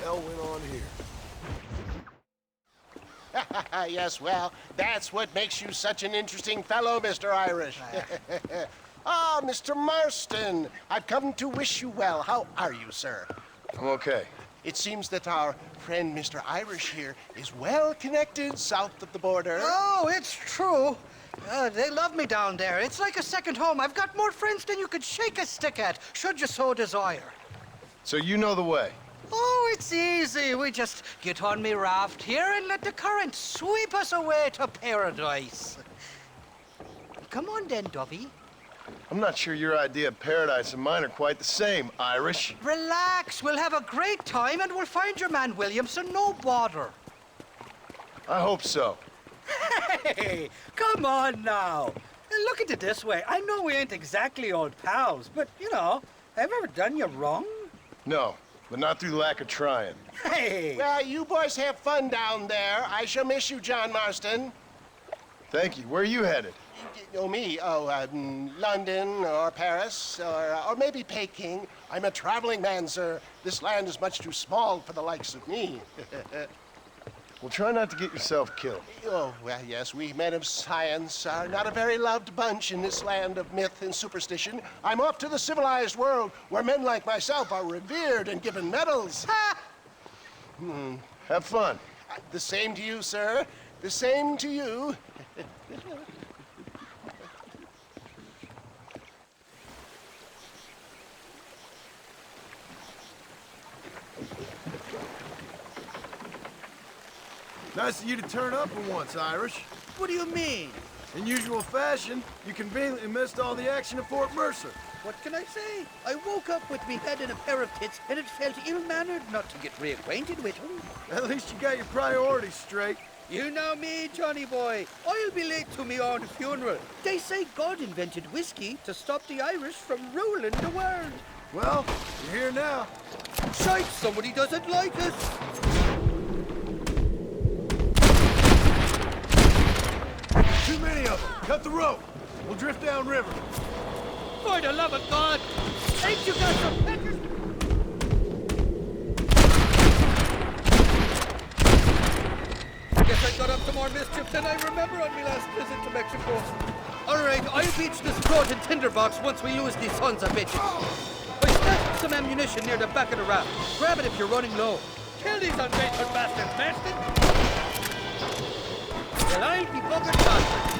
hell went on here? Yes, well, that's what makes you such an interesting fellow, Mr. Irish. Ah, Mr. Marston, I've come to wish you well. How are you, sir? I'm okay. It seems that our friend Mr. Irish here is well connected south of the border. Oh, it's true. They love me down there. It's like a second home. I've got more friends than you could shake a stick at, should you so desire. So you know the way? Oh, it's easy. We just get on me raft here and let the current sweep us away to paradise. Come on then, Dovey. I'm not sure your idea of paradise and mine are quite the same, Irish. Relax. We'll have a great time and we'll find your man Williamson, no bother. I hope so. Hey, come on now. Look at it this way. I know we ain't exactly old pals, but, you know, have I ever done you wrong? No, but not through lack of trying. Hey! Well, you boys have fun down there. I shall miss you, John Marston. Thank you. Where are you headed? Oh, me? Oh, London or Paris or maybe Peking. I'm a traveling man, sir. This land is much too small for the likes of me. Well, try not to get yourself killed. Oh, well, yes, we men of science are not a very loved bunch in this land of myth and superstition. I'm off to the civilized world where men like myself are revered and given medals. Ha! Have fun. The same to you, sir. The same to you. Nice of you to turn up for once, Irish. What do you mean? In usual fashion, you conveniently missed all the action at Fort Mercer. What can I say? I woke up with me head in a pair of tits, and it felt ill-mannered not to get reacquainted with him. At least you got your priorities straight. You know me, Johnny boy. I'll be late to me own funeral. They say God invented whiskey to stop the Irish from ruling the world. Well, you're here now. Shite, somebody doesn't like us. Too many of them. Cut the rope. We'll drift downriver. For the love of God, ain't you got some peckers? Guess I got up to more mischief than I remember on my last visit to Mexico. All right, I'll beach this frozen tinderbox once we lose these sons of bitches. I stashed some ammunition near the back of the raft. Grab it if you're running low. Kill these ungrateful bastards, Marston. Well, I'll be buggered faster.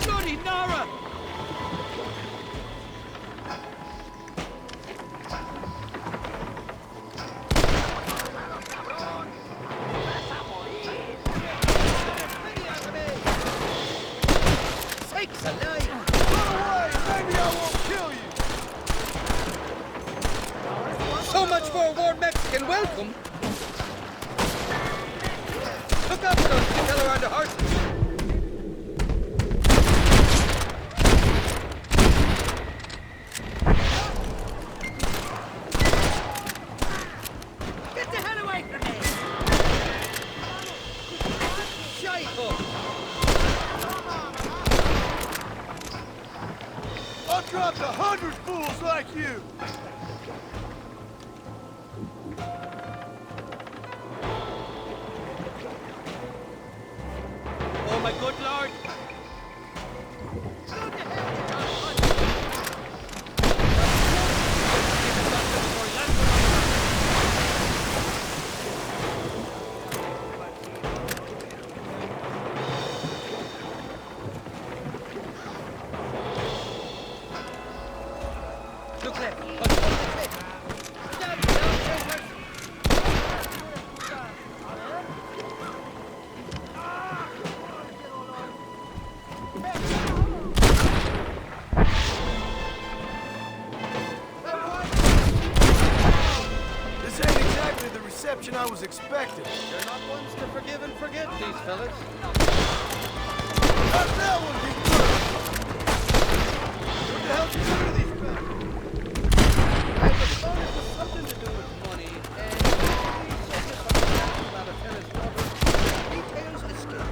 Bloody Nara! Sakes alive! Run away! Maybe I won't kill you! So much for a warm Mexican welcome! Look out for those people around the horses! Get the hell away from me! Shite-ho! I'll drop 100 fools like you! Oh my good lord! Look left. Down, down, This ain't exactly the reception I was expecting. They're not ones to forgive and forget, these fellas. How'd that one get through? What the hell did you do to these fellas? I was told it was something to do with money, and he said this on the about a tennis daughter. Details escape.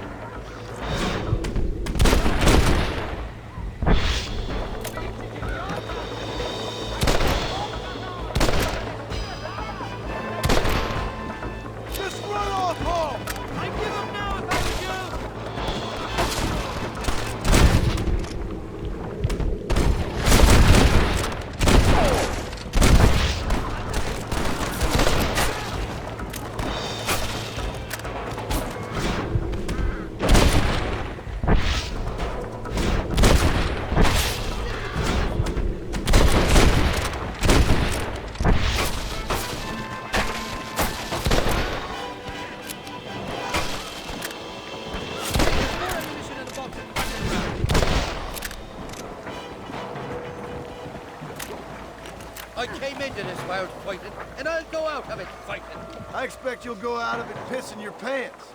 Just run off home! I'd give up now if I was you! I came into this world fighting, and I'll go out of it fighting. I expect you'll go out of it pissing your pants.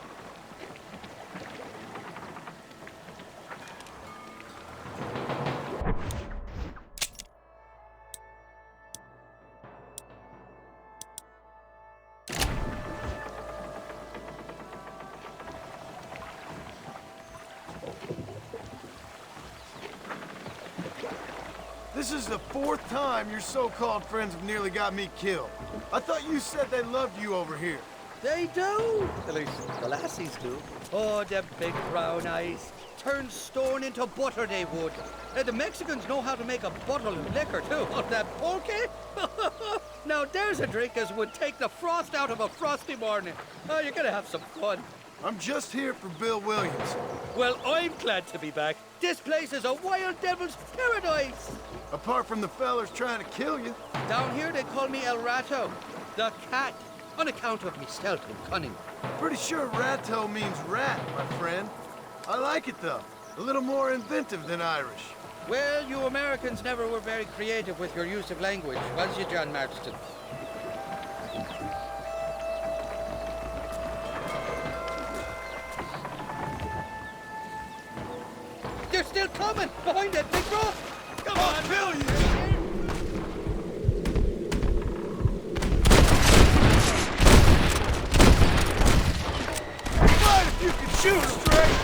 This is the 4th time your so-called friends have nearly got me killed. I thought you said they loved you over here. They do. At least the lassies do. Oh, them big brown eyes. Turn stone into butter, they would. The Mexicans know how to make a bottle of liquor, too. Oh, that pulque? Now, there's a drink as would take the frost out of a frosty morning. Oh, you're gonna have some fun. I'm just here for Bill Williams. Well, I'm glad to be back. This place is a wild devil's paradise. Apart from the fellers trying to kill you. Down here, they call me El Rato, the cat, on account of me stealth and cunning. Pretty sure Rato means rat, my friend. I like it, though. A little more inventive than Irish. Well, you Americans never were very creative with your use of language, was you, John Marston? They're still coming! Behind that big rock! Come on! Kill you! Fine if you can shoot straight!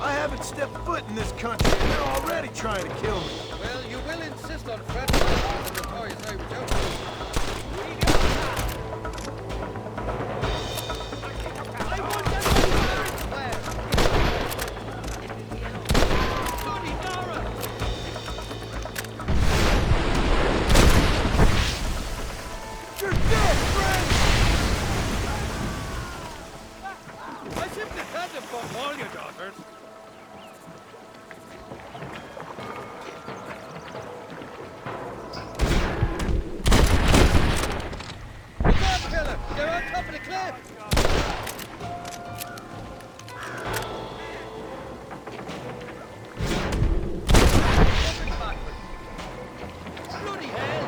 I haven't stepped foot in this country and they're already trying to kill me. Well, you will insist on fraternizing with the notorious Irish outlaws. I want that Irish flag! Bloody Dara! You're dead, friend! I simply can't inform all your daughters. Look out, fella! They're on top of the cliff! Bloody hell!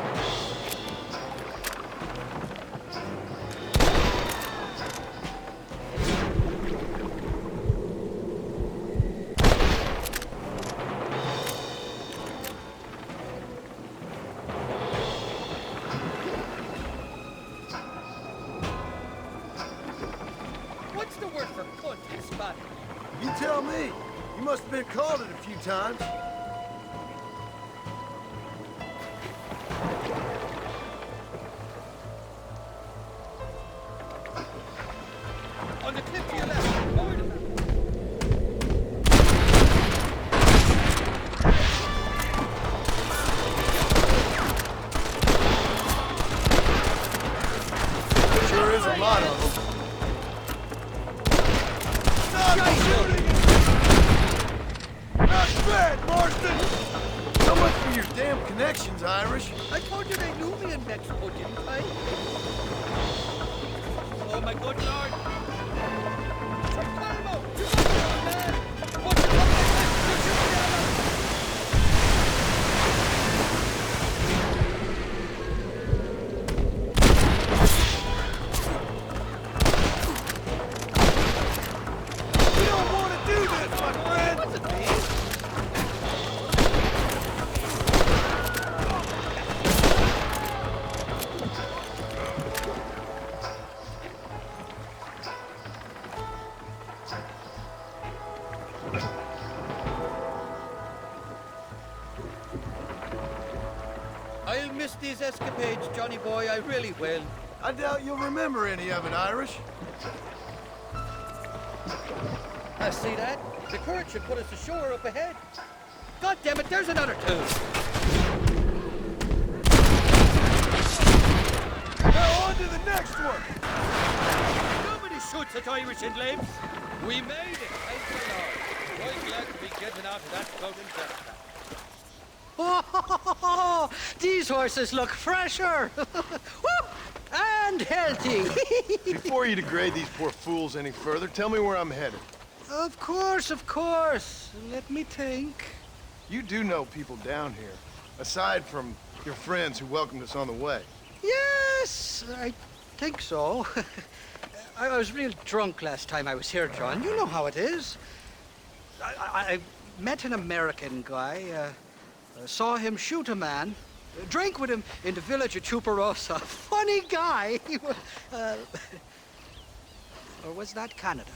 What's the word for cunt in Spanish? You tell me. You must have been called it a few times. On the cliff to your left. Forward of that. Sure is a lot of them. Not bad, Marston! So much for your damn connections, Irish. I told you they knew me in Mexico, didn't I? Oh my good lord! Calmo! You got me on, man! What's the fuck? You shoot me out of- miss these escapades, Johnny boy. I really will. I doubt you'll remember any of it, Irish. See that? The current should put us ashore up ahead. God damn it, there's another two. Now on to the next one! Nobody shoots at Irish and lives. We made it, thank the Lord. I'm glad to be getting out of that floating jetpack. Oh, these horses look fresher. Whoop, and healthy. Before you degrade these poor fools any further, tell me where I'm headed. Of course, of course. Let me think. You do know people down here, aside from your friends who welcomed us on the way. Yes, I think so. I was real drunk last time I was here, John. You know how it is. I met an American guy, saw him shoot a man, drank with him in the village of Chuparosa. Funny guy. Or was that Canada?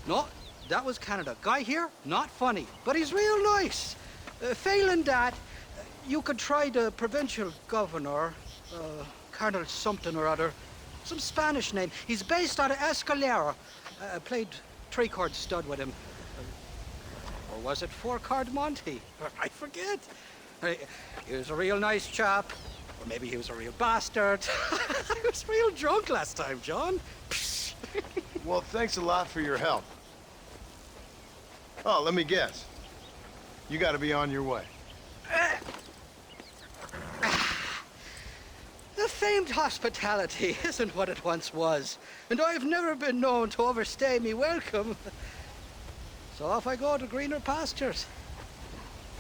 No, that was Canada. Guy here, not funny, but he's real nice. Failing that, you could try the provincial governor, Colonel something or other, some Spanish name. He's based out of Escalera. Played three-chord stud with him. Or was it four-chord Monty? I forget. He was a real nice chap. Or maybe he was a real bastard. I was real drunk last time, John. Well, thanks a lot for your help. Oh, let me guess. You gotta be on your way. The famed hospitality isn't what it once was, and I've never been known to overstay me welcome. So off I go to greener pastures.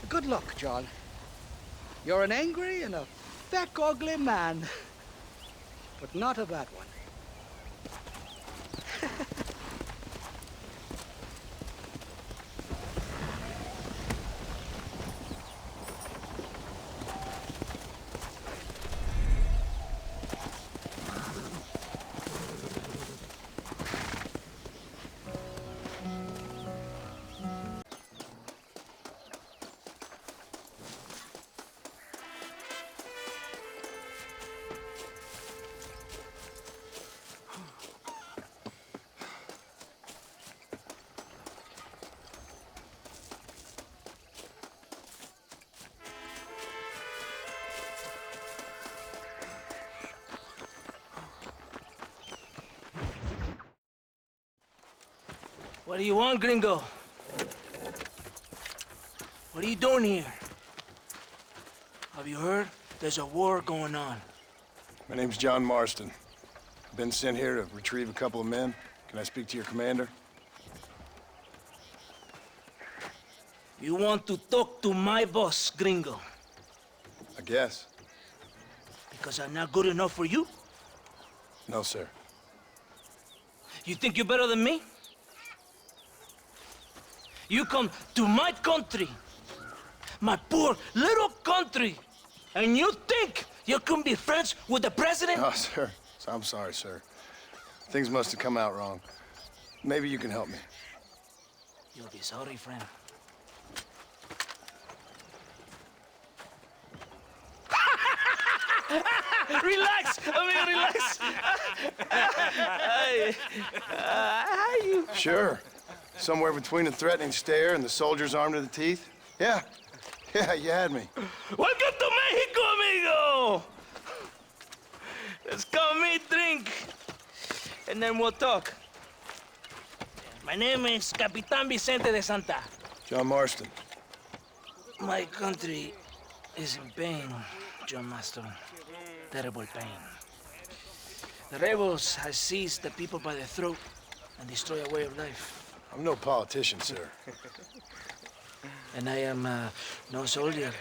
Good luck, John. You're an angry and a fat, ugly man, but not a bad one. What do you want, gringo? What are you doing here? Have you heard? There's a war going on. My name's John Marston. Been sent here to retrieve a couple of men. Can I speak to your commander? You want to talk to my boss, gringo? I guess. Because I'm not good enough for you? No, sir. You think you're better than me? You come to my country, my poor little country, and you think you can be friends with the president? No, sir. I'm sorry, sir. Things must have come out wrong. Maybe you can help me. You'll be sorry, friend. Relax, amigo, relax. How you? Sure. Somewhere between a threatening stare and the soldier's armed to the teeth? Yeah. Yeah, you had me. Welcome to Mexico, amigo! Let's come meet, drink, and then we'll talk. My name is Capitan Vicente de Santa. John Marston. My country is in pain, John Marston. Terrible pain. The rebels have seized the people by the throat and destroy a way of life. I'm no politician, sir. And I am no soldier,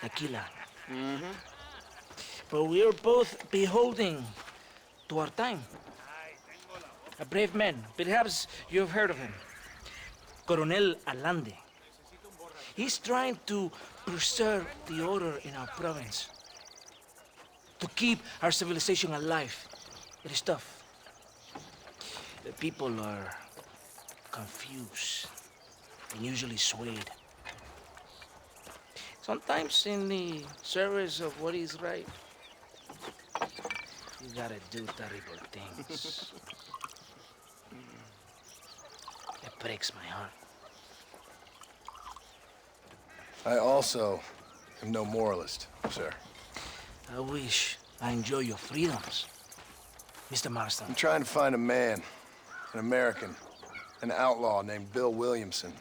a killer. But we are both beholding to our time. A brave man, perhaps you've heard of him. Coronel Allende. He's trying to preserve the order in our province. To keep our civilization alive. It is tough. The people are confused and usually swayed. Sometimes in the service of what is right, you gotta do terrible things. It breaks my heart. I also am no moralist, sir. I wish I enjoy your freedoms, Mr. Marston. I'm trying to find a man, an American, an outlaw named Bill Williamson.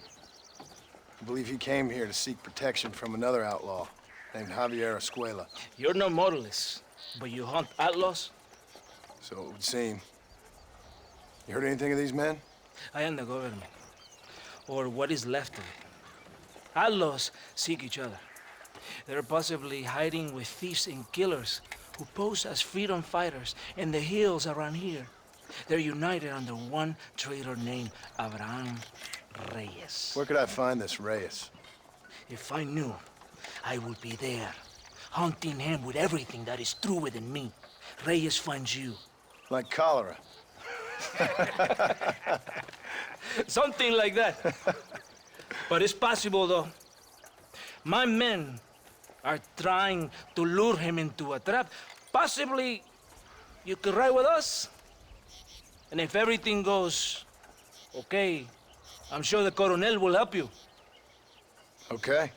I believe he came here to seek protection from another outlaw named Javier Escuela. You're no moralist, but you hunt outlaws? So it would seem. You heard anything of these men? I am the government, or what is left of it. Outlaws seek each other. They're possibly hiding with thieves and killers who pose as freedom fighters in the hills around here. They're united under one traitor named Abraham Reyes. Where could I find this Reyes? If I knew, I would be there, hunting him with everything that is true within me. Reyes finds you. Like cholera. Something like that. But it's possible, though. My men are trying to lure him into a trap. Possibly, you could ride with us. And if everything goes okay, I'm sure the Coronel will help you. Okay.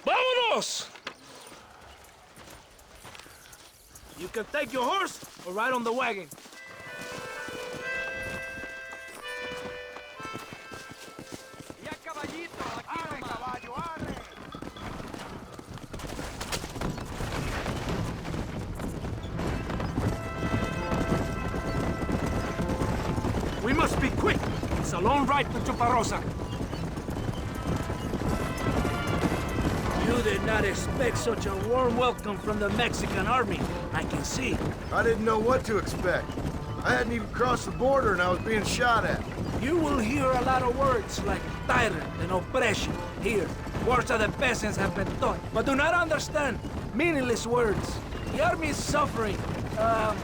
Vámonos! You can take your horse or ride on the wagon. We must be quick. It's a long ride to Chuparosa. You did not expect such a warm welcome from the Mexican army. I can see. I didn't know what to expect. I hadn't even crossed the border and I was being shot at. You will hear a lot of words like tyrant and oppression here. Words that the peasants have been taught, but do not understand. Meaningless words. The army is suffering a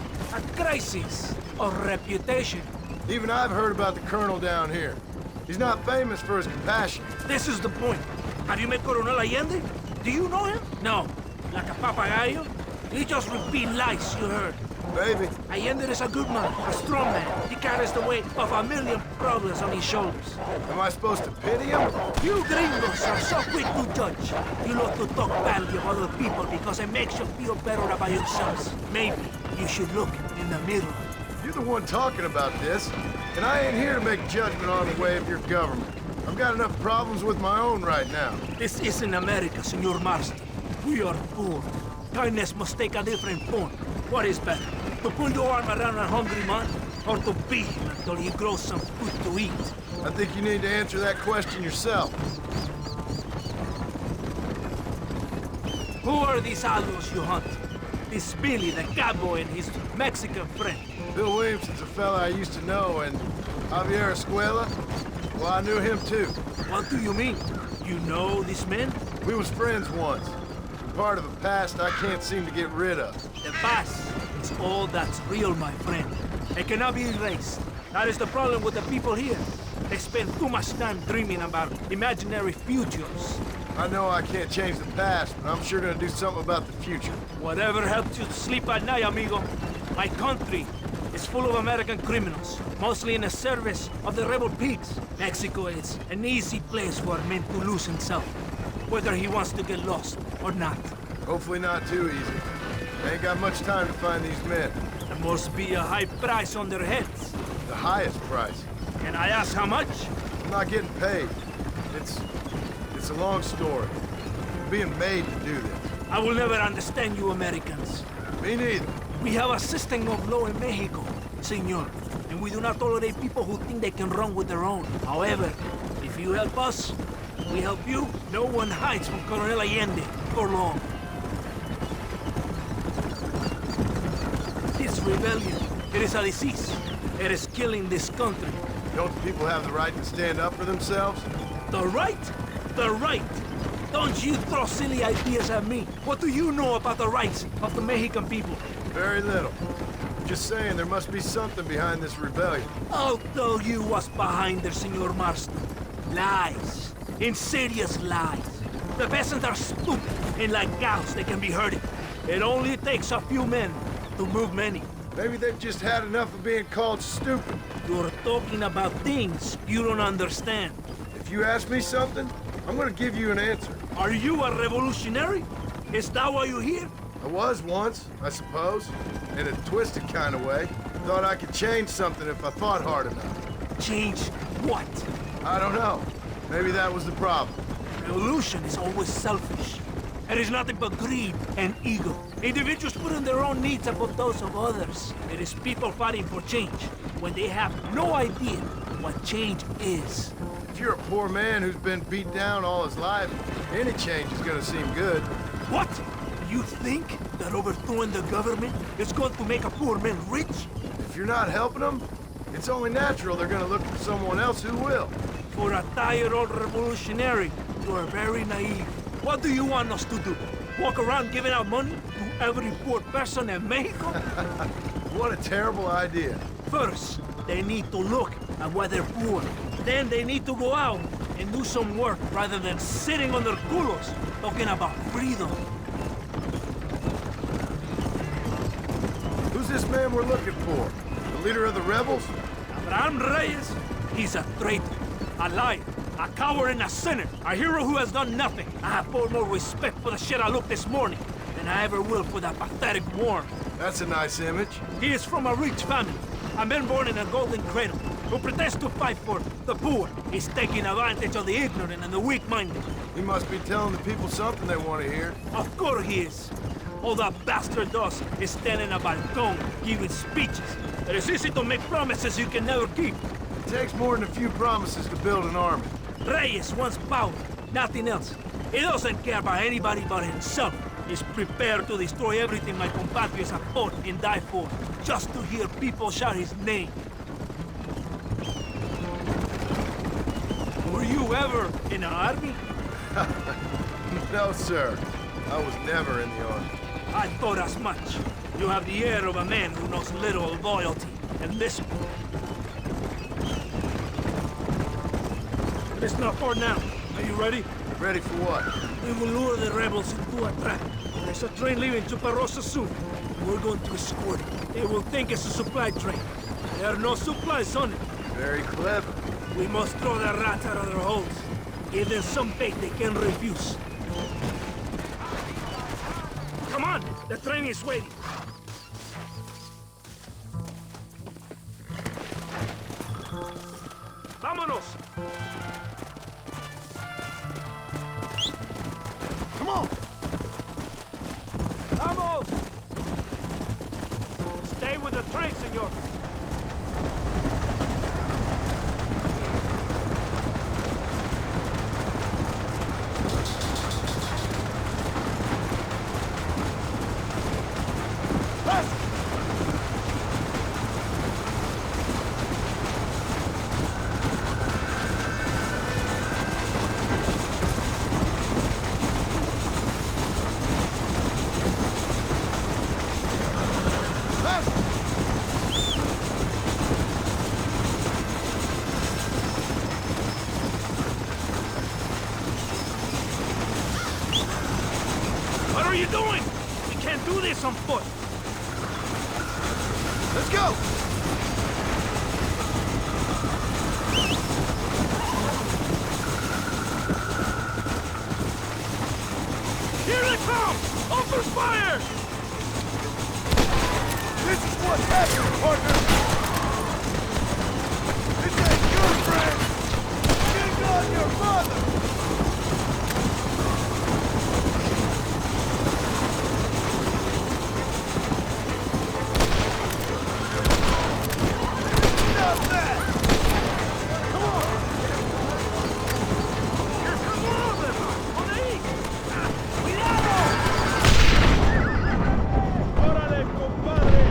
crisis of reputation. Even I've heard about the colonel down here. He's not famous for his compassion. This is the point. Have you met Coronel Allende? Do you know him? No. Like a papagayo? He just repeats lies you heard. Maybe. Allende is a good man, a strong man. He carries the weight of a million problems on his shoulders. Am I supposed to pity him? You gringos are so quick to judge. You love to talk badly of other people because it makes you feel better about yourselves. Maybe you should look in the mirror. You're the one talking about this, and I ain't here to make judgment on the way of your government. I've got enough problems with my own right now. This isn't America, Senor Marston. We are poor. Kindness must take a different form. What is better, to put your arm around a hungry man, or to beat him until he grows some food to eat? I think you need to answer that question yourself. Who are these outlaws you hunt? This Billy, the cowboy, and his Mexican friend. Bill Williamson's a fella I used to know, and Javier Escuela, well, I knew him too. What do you mean? You know these men? We was friends once. Part of a past I can't seem to get rid of. The past is all that's real, my friend. It cannot be erased. That is the problem with the people here. They spend too much time dreaming about imaginary futures. I know I can't change the past, but I'm sure gonna do something about the future. Whatever helps you to sleep at night, amigo. My country is full of American criminals, mostly in the service of the rebel pigs. Mexico is an easy place for a man to lose himself, whether he wants to get lost or not. Hopefully not too easy. I ain't got much time to find these men. There must be a high price on their heads. The highest price. And I ask how much? I'm not getting paid. It's a long story. I'm being made to do this. I will never understand you Americans. Me neither. We have a system of law in Mexico, senor, and we do not tolerate people who think they can run with their own. However, if you help us, we help you. No one hides from Coronel Allende for long. This rebellion, it is a disease. It is killing this country. Don't the people have the right to stand up for themselves? The right? The right! Don't you throw silly ideas at me. What do you know about the rights of the Mexican people? Very little. just saying there must be something behind this rebellion. I'll tell you what's behind there, Senor Marston. Lies. Insidious lies. The peasants are stupid, and like cows, they can be herded. It only takes a few men to move many. Maybe they've just had enough of being called stupid. You're talking about things you don't understand. If you ask me something, I'm gonna give you an answer. Are you a revolutionary? Is that why you're here? I was once, I suppose. In a twisted kind of way. Thought I could change something if I thought hard enough. Change what? I don't know. Maybe that was the problem. Revolution is always selfish. It is nothing but greed and ego. Individuals putting their own needs above those of others. It is people fighting for change when they have no idea what change is. If you're a poor man who's been beat down all his life, any change is gonna seem good. What? You think that overthrowing the government is going to make a poor man rich? If you're not helping them, it's only natural they're gonna look for someone else who will. For a tired old revolutionary, you are very naive. What do you want us to do? Walk around giving out money to every poor person in Mexico? What a terrible idea. First, they need to look at why they're poor. Then they need to go out and do some work rather than sitting on their culos talking about freedom. Who's this man we're looking for? The leader of the rebels? Abraham Reyes, he's a traitor, a liar, a coward and a sinner, a hero who has done nothing. I have far more respect for the shit I looked this morning than I ever will for that pathetic worm. That's a nice image. He is from a rich family, a man born in a golden cradle, who pretends to fight for the poor. He's taking advantage of the ignorant and the weak-minded. He must be telling the people something they want to hear. Of course he is. All that bastard does is stand in a balcón giving speeches. It is easy to make promises you can never keep. It takes more than a few promises to build an army. Reyes wants power, nothing else. He doesn't care about anybody but himself. He's prepared to destroy everything my compatriots have fought and died for, just to hear people shout his name. Were you ever in an army? No, sir. I was never in the army. I thought as much. You have the air of a man who knows little of loyalty and discipline. But it's not far now. Are you ready? Ready for what? We will lure the rebels into a trap. There's a train leaving Chuparosa soon. We're going to escort it. They will think it's a supply train. There are no supplies on it. Very clever. We must throw the rats out of their holes. Give them some bait they can refuse. Come on! The train is waiting. Vámonos! Come on! Vamos! Stay with the train, senor. What are you doing? We can't do this on foot. Let's go! Here they come! Open fire! This is what's happening, partner! This ain't good, friend! Get on your mother! Stop that! Come on! Here comes one of them! On the east! Cuidado! ¡Órale, compadre!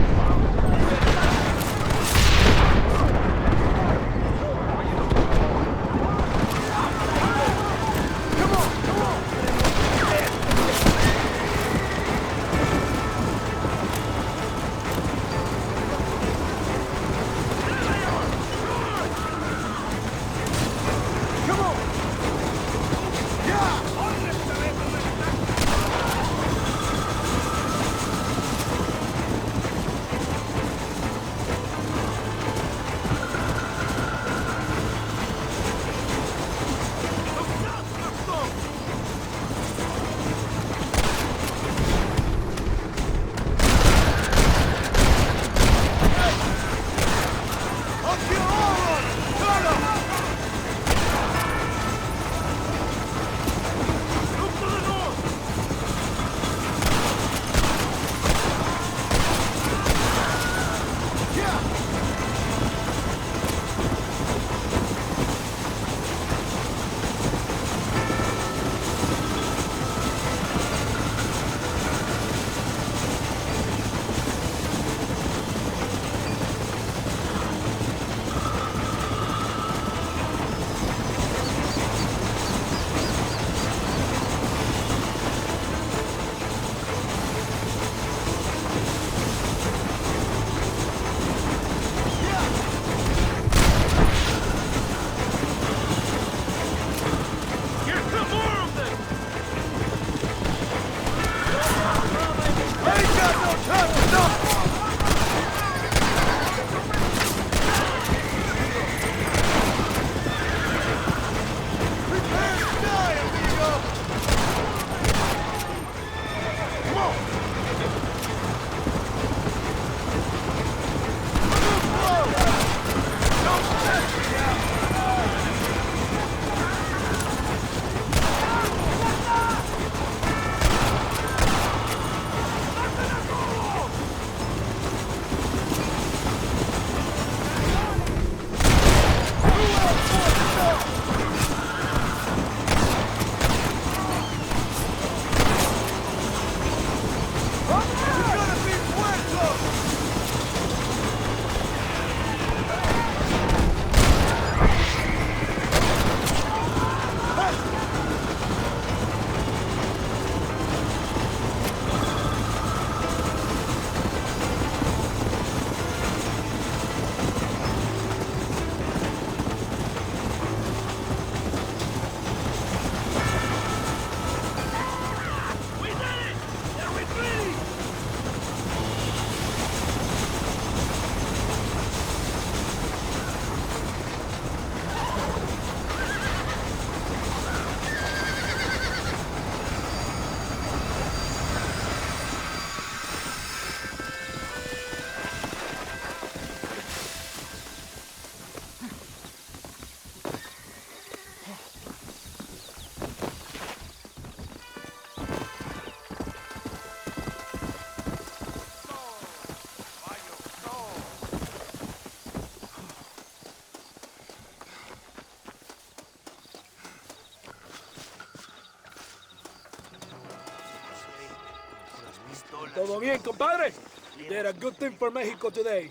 Todo bien, compadre? You did a good thing for Mexico today.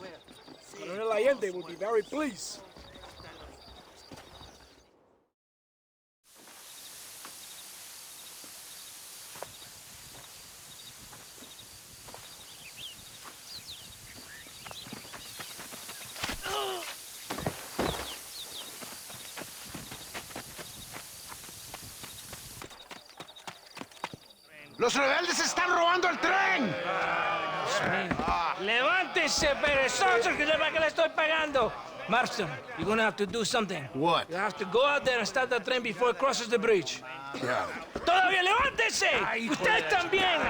Colonel Allende will be very pleased. ¡Los rebeldes están robando el tren! Levántese, perezoso, que le estoy pagando. Marston, you're gonna have to do something. What? You have to go out there and stop the train before it crosses the bridge. Yeah. ¡Todavía levántese! ¡Usted también!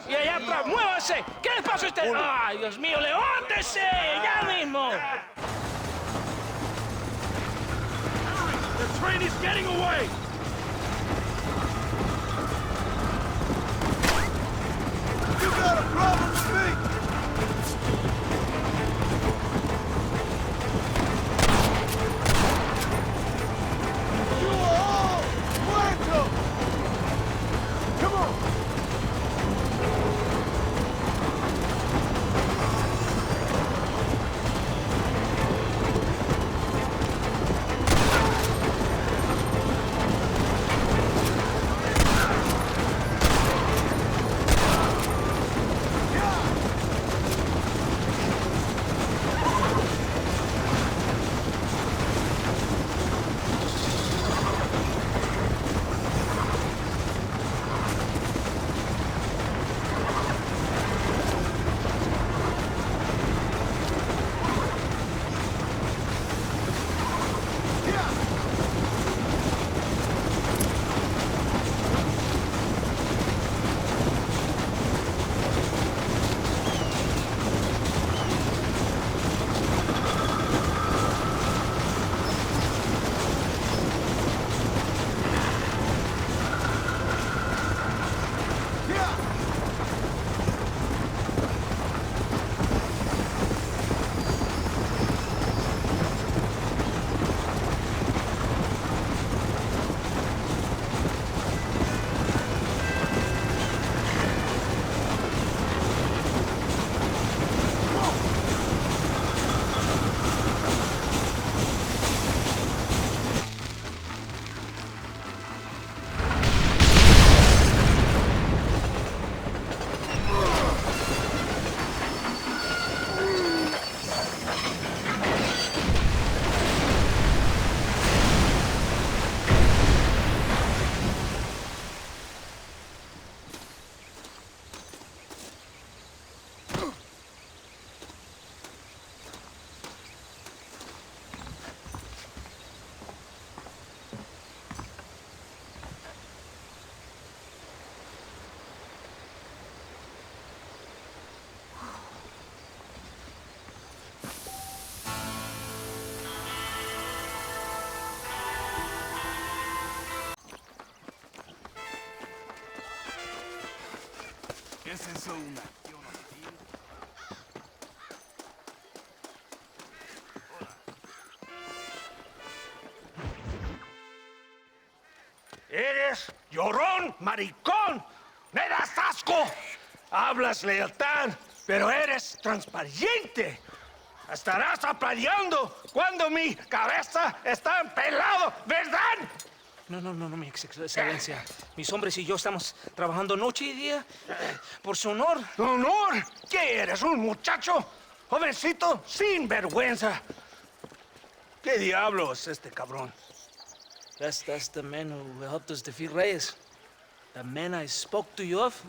Y allá atrás, muévase. ¿Qué le pasa a usted? ¡Ay, Dios mío, levántese! ¡Ya mismo! The train is getting away! You got a problem with me? You are all muertos! Come on! Eres llorón, maricón. Me das asco. Hablas lealtad, pero eres transparente. Estarás aplaudiendo cuando mi cabeza está empelado, ¿verdad? No, mi excelencia. Mis hombres y yo estamos trabajando noche y día por su honor. ¿Honor? ¿Qué eres, un muchacho? Jovencito, sin vergüenza. ¿Qué diablo es este cabrón? That's the man who helped us defeat Reyes. The man I spoke to you of.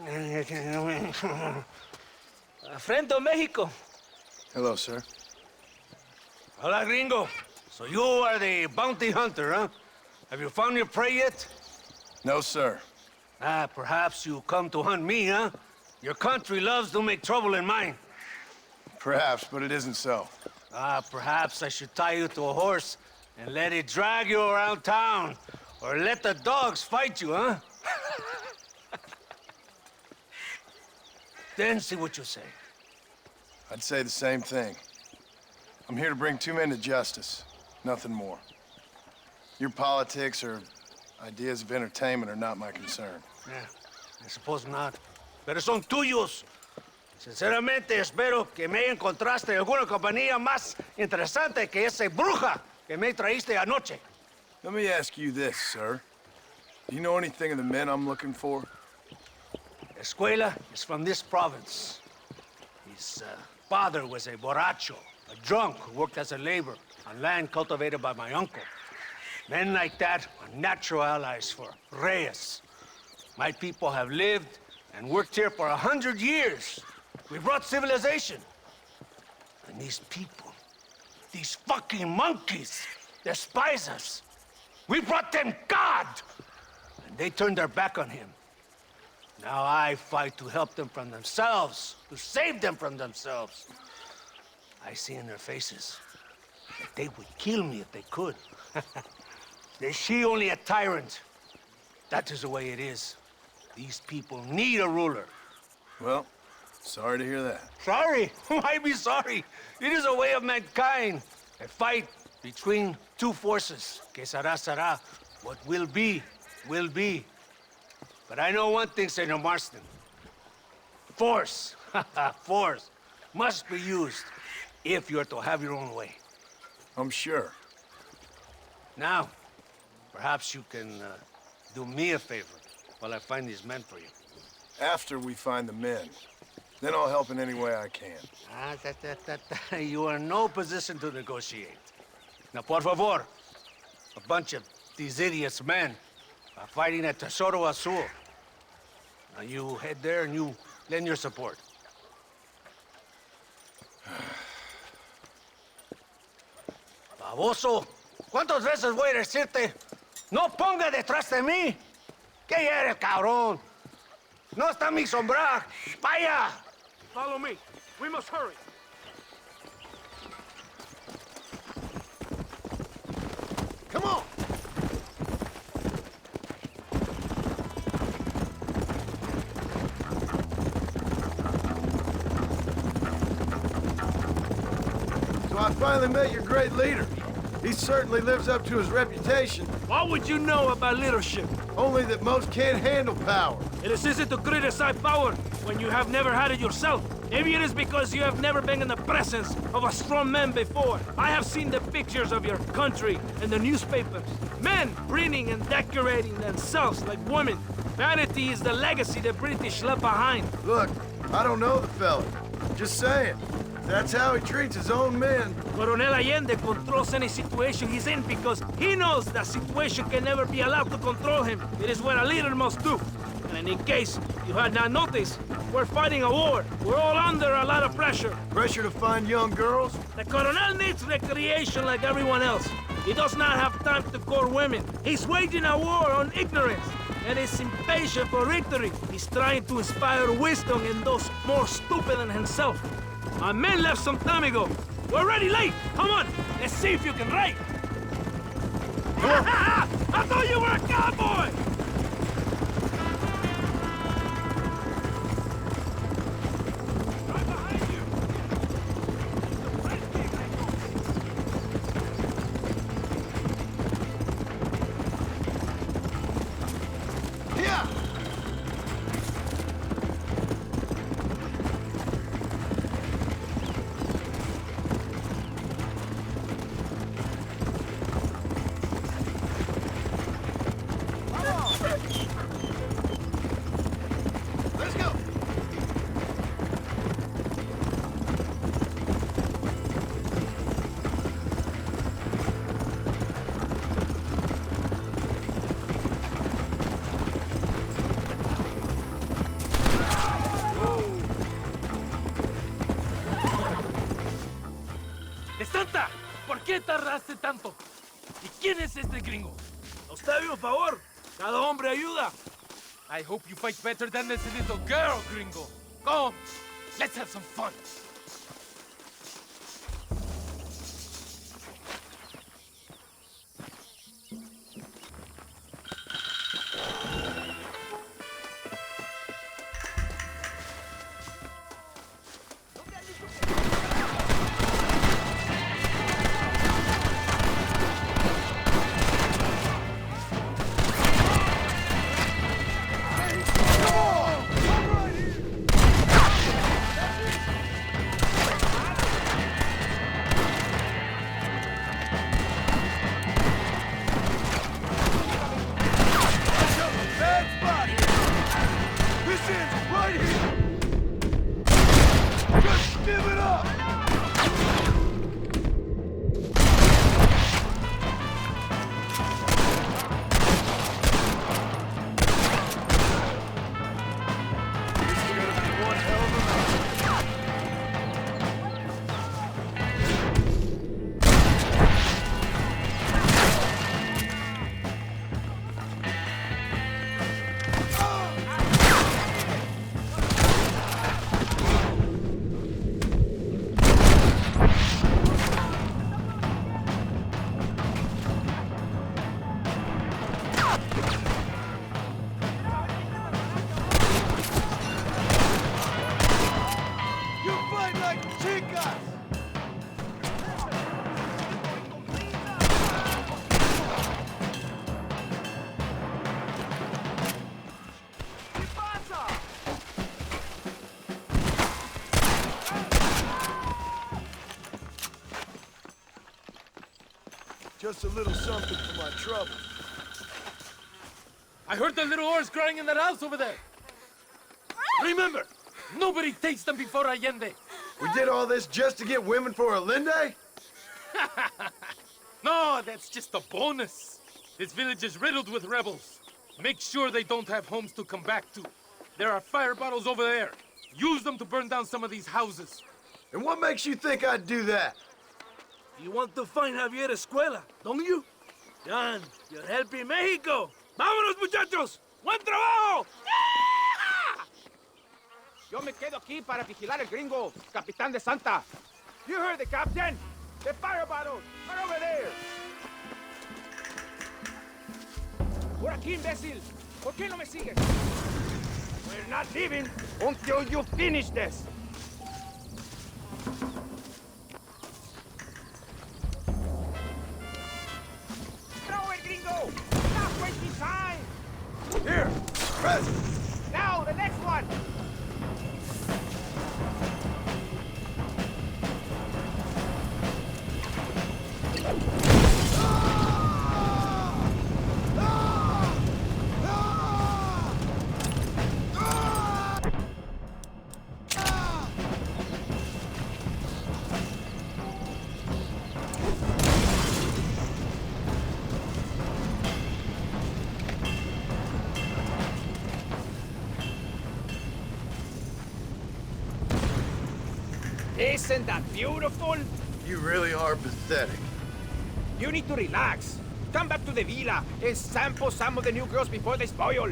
A friend of Mexico. Hello, sir. Hola, gringo. So you are the bounty hunter, huh? Have you found your prey yet? No, sir. Ah, perhaps you come to hunt me, huh? Your country loves to make trouble in mine. Perhaps, but it isn't so. Ah, perhaps I should tie you to a horse and let it drag you around town. Or let the dogs fight you, huh? Then see what you say. I'd say the same thing. I'm here to bring two men to justice. Nothing more. Your politics or ideas of entertainment are not my concern. Yeah, I suppose not. Pero son tuyos. Sinceramente, espero que me encontraste alguna compañía más interesante que esa bruja que me traíste anoche. Let me ask you this, sir. Do you know anything of the men I'm looking for? Escuela is from this province. His father was a borracho, a drunk who worked as a laborer on land cultivated by my uncle. Men like that are natural allies for Reyes. My people have lived and worked here for 100 years. We brought civilization. And these people, these fucking monkeys, despise us. We brought them God! And they turned their back on him. Now I fight to help them from themselves, to save them from themselves. I see in their faces that they would kill me if they could. Is she only a tyrant? That is the way it is. These people need a ruler. Well, sorry to hear that. Sorry? Why be sorry? It is a way of mankind. A fight between two forces. Que será, será. What will be, will be. But I know one thing, Senor Marston. Force, force, must be used if you're to have your own way. I'm sure. Now, perhaps you can do me a favor while I find these men for you. After we find the men, then I'll help in any way I can. You are in no position to negotiate. Now, por favor, a bunch of these idiots men are fighting at Tesoro Azul. Now you head there and you lend your support. Baboso, ¿cuántas veces voy a decirte? No ponga detrás de mí. ¿Qué eres, cabrón? No está mi sombra. Vaya. Follow me. We must hurry. Come on! So I finally met your great leader. He certainly lives up to his reputation, What would you know about leadership? only that most can't handle power. It is easy to criticize power when you have never had it yourself. Maybe it is because you have never been in the presence of a strong man before. I have seen the pictures of your country in the newspapers. Men preening and decorating themselves like women. Vanity is the legacy the British left behind. Look, I don't know the fella. Just saying. That's how he treats his own men. Coronel Allende controls any situation he's in because he knows that situation can never be allowed to control him. It is what a leader must do. And in case you had not noticed, we're fighting a war. We're all under a lot of pressure. Pressure to find young girls? The Coronel needs recreation like everyone else. He does not have time to court women. He's waging a war on ignorance and is impatient for victory. He's trying to inspire wisdom in those more stupid than himself. My men left some time ago. We're already late. Come on, let's see if you can write. I thought you were a cowboy! Right behind you. Here! Let's go! ¡Santa! ¿Por qué tardaste tanto? ¿Y quién es este gringo? A usted un favor. Cada hombre ayuda. I hope you fight better than this little girl, gringo. Come, let's have some fun. Just a little something for my trouble. I heard the little oars crying in that house over there. Remember, nobody takes them before Allende. We did all this just to get women for Allende? No, that's just a bonus. This village is riddled with rebels. Make sure they don't have homes to come back to. There are fire bottles over there. Use them to burn down some of these houses. And what makes you think I'd do that? You want to find Javier Escuela, don't you? John, you're helping Mexico. ¡Vámonos, muchachos! ¡Buen trabajo! Yo me quedo aquí para vigilar el gringo, Capitán de Santa. You heard the captain. The fire bottles are over there. Por aquí, imbécil. ¿Por qué no me sigues? We're not leaving until you finish this. Throw it, gringo! Stop wasting time! Here, press! Now, the next one! Isn't that beautiful? You really are pathetic. You need to relax. Come back to the villa and sample some of the new girls before they spoil.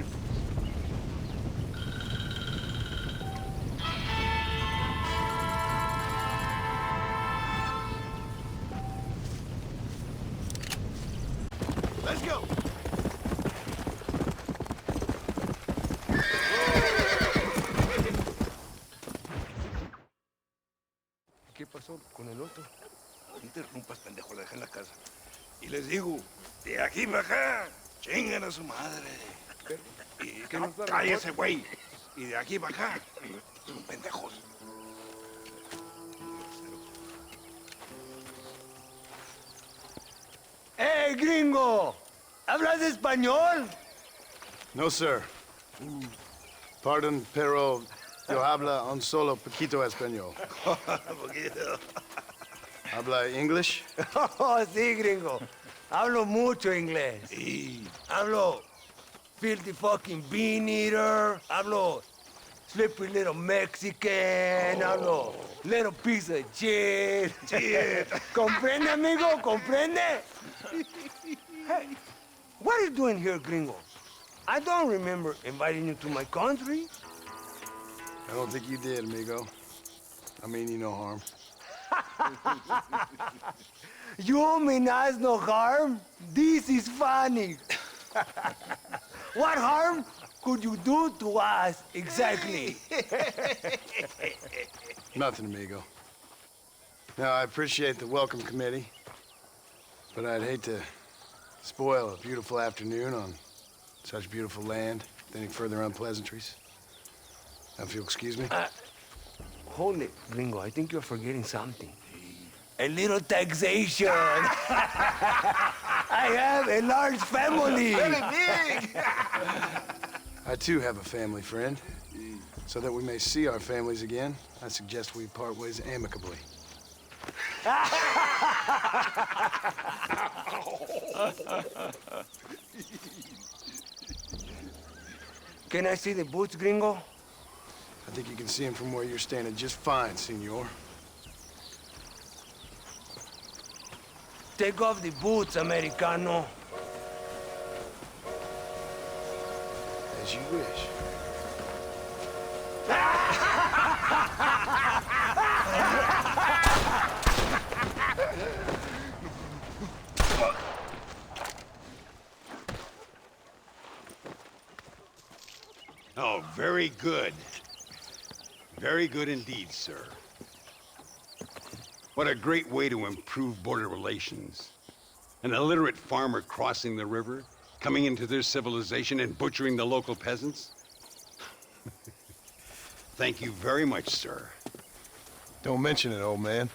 Let's go! ¿Qué pasó con el otro? No interrumpas, pendejo, la dejé en la casa. Y les digo, de aquí para acá, chingan a su madre. Y que no cállese, güey. Y de aquí para acá, son pendejos. ¡Hey, gringo! ¿Hablas español? No, sir. Pardon, pero yo habla un solo poquito español. Poquito. ¿Habla English? Oh, sí, gringo. Hablo mucho inglés. Sí. Hablo filthy fucking bean eater. Hablo slippery little Mexican. Hablo little piece of shit. Shit. ¿Comprende, amigo? ¿Comprende? Hey, what are you doing here, gringo? I don't remember inviting you to my country. I don't think you did, amigo. I mean you no harm. You mean us no harm? This is funny. What harm could you do to us exactly? Nothing, amigo. Now, I appreciate the welcome committee, but I'd hate to spoil a beautiful afternoon on such beautiful land with any further unpleasantries. Now, if you'll excuse me. Hold it, gringo. I think you're forgetting something. A little taxation. I have a large family. Very big. I, too, have a family friend. So that we may see our families again, I suggest we part ways amicably. Can I see the boots, gringo? I think you can see him from where you're standing just fine, senor. Take off the boots, Americano. As you wish. Oh, very good. Very good indeed, sir. What a great way to improve border relations. An illiterate farmer crossing the river, coming into their civilization and butchering the local peasants. Thank you very much, sir. Don't mention it, old man.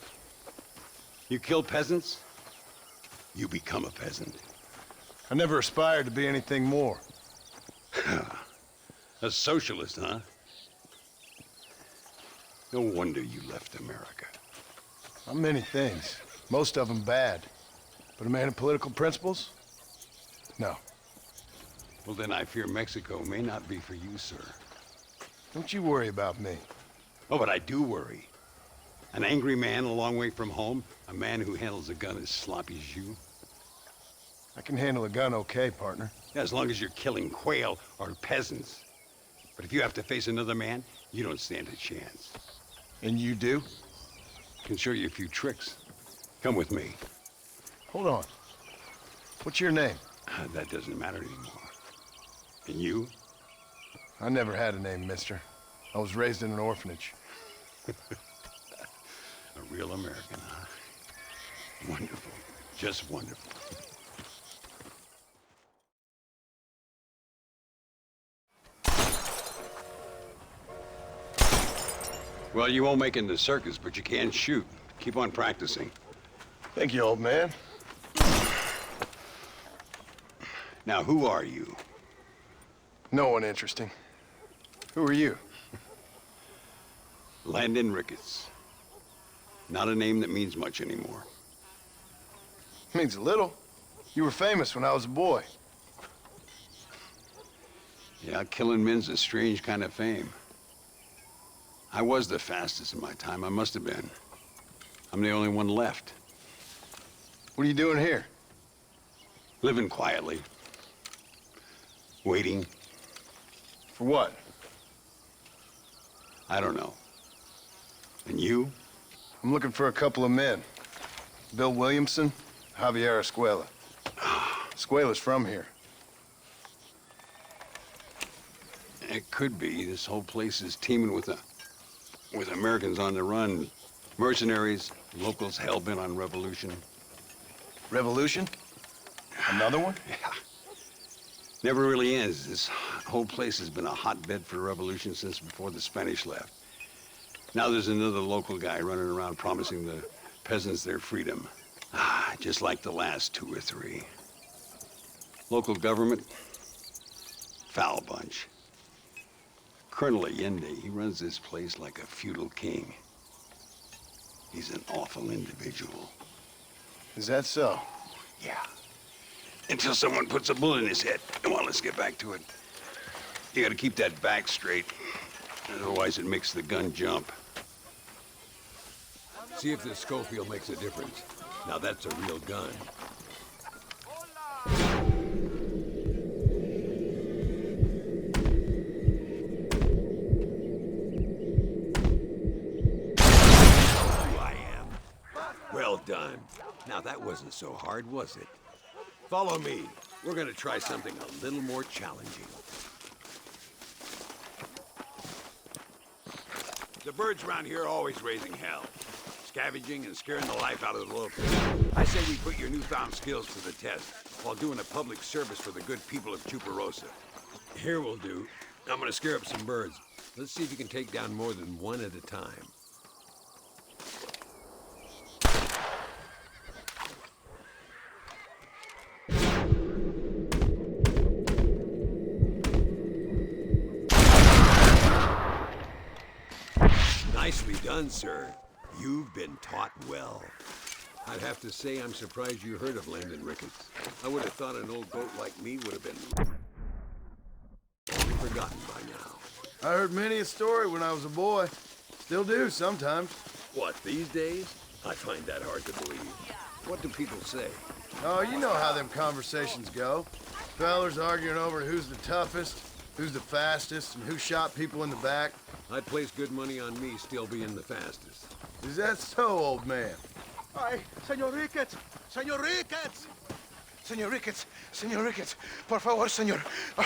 You kill peasants? you become a peasant. I never aspired to be anything more. A socialist, huh? No wonder you left America. I'm many things, most of them bad. But a man of political principles? No. Well, then I fear Mexico may not be for you, sir. Don't you worry about me. Oh, but I do worry. An angry man a long way from home, a man who handles a gun as sloppy as you. I can handle a gun okay, partner. Yeah, as long as you're killing quail or peasants. But if you have to face another man, you don't stand a chance. And you do? I can show you a few tricks. Come with me. Hold on. What's your name? That doesn't matter anymore. And you? I never had a name, mister. I was raised in an orphanage. A real American, huh? Wonderful. Just wonderful. Well, you won't make it in the circus, but you can shoot. Keep on practicing. Thank you, old man. Now, who are you? No one interesting. Who are you? Landon Ricketts. Not a name that means much anymore. Means a little. You were famous when I was a boy. Yeah, killing men's a strange kind of fame. I was the fastest in my time. I must have been. I'm the only one left. What are you doing here? Living quietly. Waiting. For what? I don't know. And you? I'm looking for a couple of men. Bill Williamson, Javier Escuela. Escuela's from here. It could be. This whole place is teeming with Americans on the run. Mercenaries, locals hell-bent on revolution. Revolution? Another one? Yeah. Never really ends. This whole place has been a hotbed for revolution since before the Spanish left. Now there's another local guy running around promising the peasants their freedom. Just like the last 2 or 3. Local government, foul bunch. Colonel Allende, he runs this place like a feudal king. He's an awful individual. Is that so? Yeah. Until someone puts a bullet in his head. Come on, let's get back to it. You gotta keep that back straight. Otherwise it makes the gun jump. See if the Schofield makes a difference. Now that's a real gun. Who I am. Well done. Now that wasn't so hard, was it? Follow me. We're gonna try something a little more challenging. The birds around here are always raising hell. Scavenging and scaring the life out of the locals. I say we put your newfound skills to the test while doing a public service for the good people of Chuparosa. Here we'll do. I'm gonna scare up some birds. Let's see if you can take down more than one at a time. Nicely done, sir. You've been taught well. I'd have to say I'm surprised you heard of Landon Ricketts. I would have thought an old goat like me would have been forgotten by now. I heard many a story when I was a boy. Still do sometimes. What, these days? I find that hard to believe. What do people say? Oh, you know how them conversations go. Fellers arguing over who's the toughest, who's the fastest, and who shot people in the back. I'd place good money on me still being the fastest. Is that so, old man? Ay, Señor Ricketts! Señor Ricketts! Señor Ricketts! Señor Ricketts! Por favor, señor.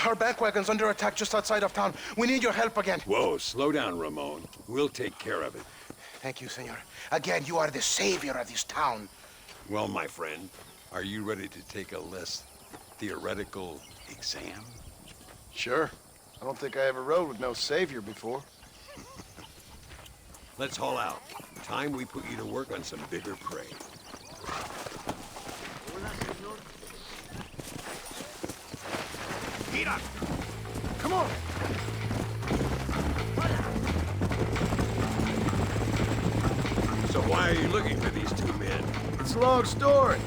Our bank wagon's under attack just outside of town. We need your help again. Whoa, slow down, Ramon. We'll take care of it. Thank you, señor. Again, you are the savior of this town. Well, my friend, are you ready to take a less theoretical exam? Sure. I don't think I ever rode with no savior before. Let's haul out. Time we put you to work on some bigger prey. Come on! So why are you looking for these two men? It's a long story.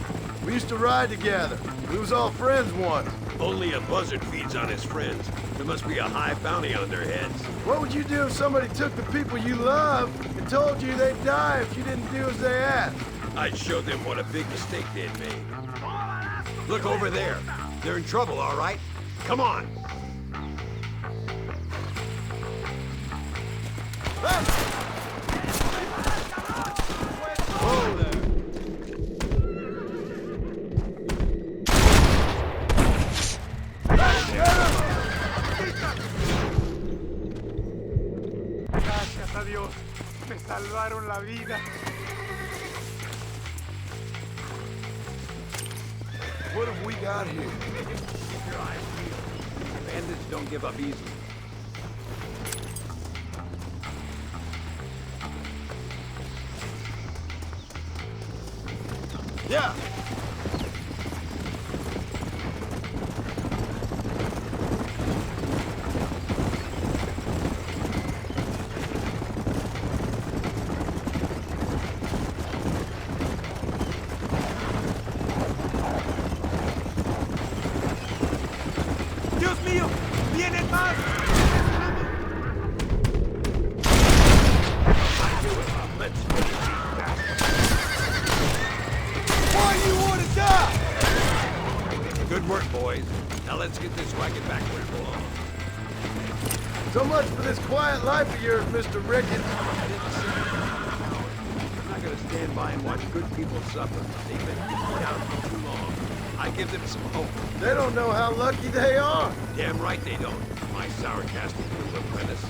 We used to ride together. We was all friends once. Only a buzzard feeds on his friends. There must be a high bounty on their heads. What would you do if somebody took the people you love and told you they'd die if you didn't do as they asked? I'd show them what a big mistake they'd made. Look over there. They're in trouble, all right? Come on. Whoa there. Gracias a Dios. Me salvaron la vida. What have we got here? Keep your eyes peeled. Bandits don't give up easily. Yeah. ¡Dios mío! ¡Vienen más! Why do you want to die? Good work, boys. Now let's get this wagon back where it belongs. So much for this quiet life of yours, Mr. Ricketts. I'm not gonna stand by and watch good people suffer. They've been down for too long. I give them some hope. They don't know how lucky they are. Damn right they don't. My sarcastic little apprentice.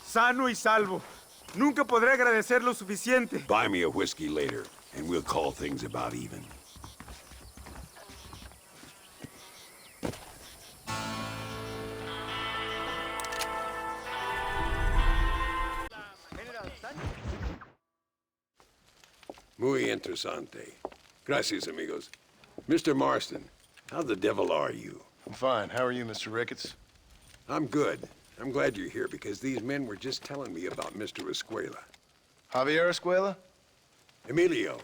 Sano y salvo. Nunca podré agradecer lo suficiente. Buy me a whiskey later, and we'll call things about even. Muy interesante. Gracias, amigos. Mr. Marston, how the devil are you? I'm fine. How are you, Mr. Ricketts? I'm good. I'm glad you're here because these men were just telling me about Mr. Escuela. Javier Escuela? Emilio,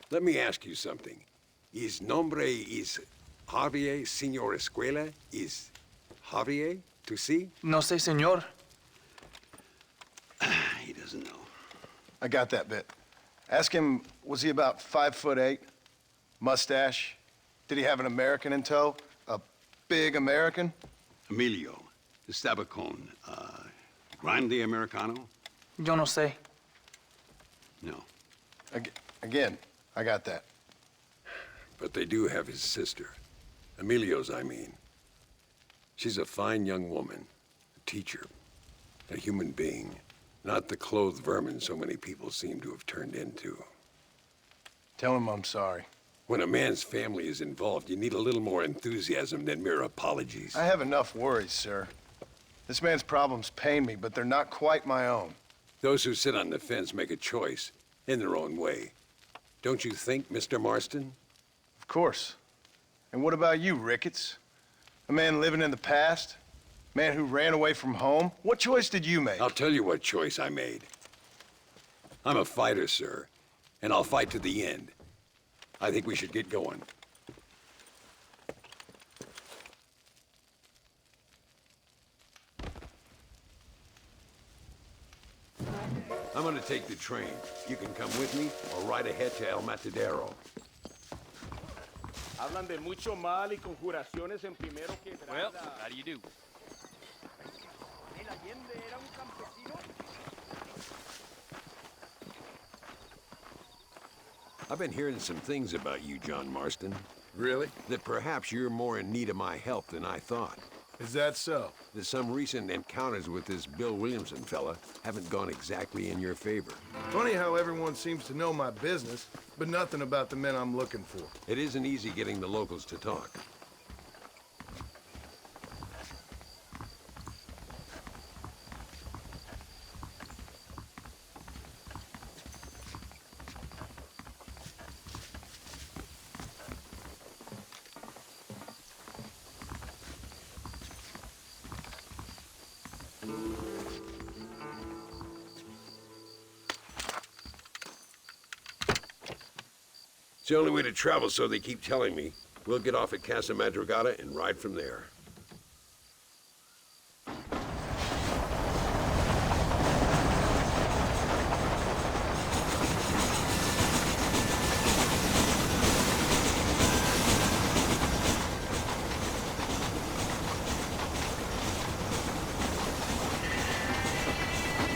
let me ask you something. His nombre is Javier Señor Escuela? Is Javier to see? No sé, señor. He doesn't know. I got that bit. Ask him, was he about 5'8"? Mustache? Did he have an American in tow? A big American? Emilio, Estabacon, Grande Americano? Yo no sé. No. Again, I got that. But they do have his sister. Emilio's, I mean. She's a fine young woman, a teacher, a human being, not the clothed vermin so many people seem to have turned into. Tell him I'm sorry. When a man's family is involved, you need a little more enthusiasm than mere apologies. I have enough worries, sir. This man's problems pain me, but they're not quite my own. Those who sit on the fence make a choice, in their own way. Don't you think, Mr. Marston? Of course. And what about you, Ricketts? A man living in the past? Man who ran away from home? What choice did you make? I'll tell you what choice I made. I'm a fighter, sir, and I'll fight to the end. I think we should get going. I'm gonna take the train. You can come with me or ride ahead to El Matadero. Hablan de mucho mal y conjuraciones en primero que... Well, how do you do? ¿El Allende era un campesino? I've been hearing some things about you, John Marston. Really? That perhaps you're more in need of my help than I thought. Is that so? That some recent encounters with this Bill Williamson fella haven't gone exactly in your favor. Funny how everyone seems to know my business, but nothing about the men I'm looking for. It isn't easy getting the locals to talk. It's the only way to travel, so they keep telling me. We'll get off at Casa Madrugada and ride from there.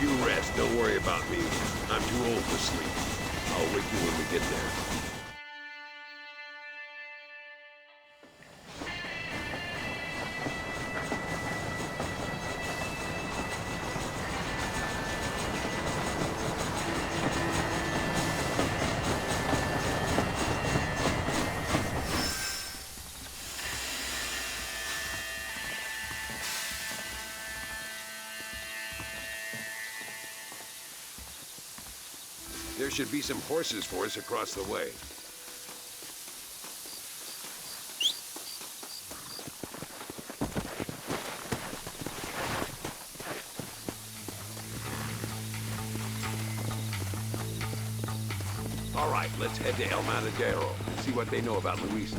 You rest, don't worry about me. I'm too old for sleep. I'll wake you when we get there. There should be some horses for us across the way. All right, let's head to El Matadero and see what they know about Luisa.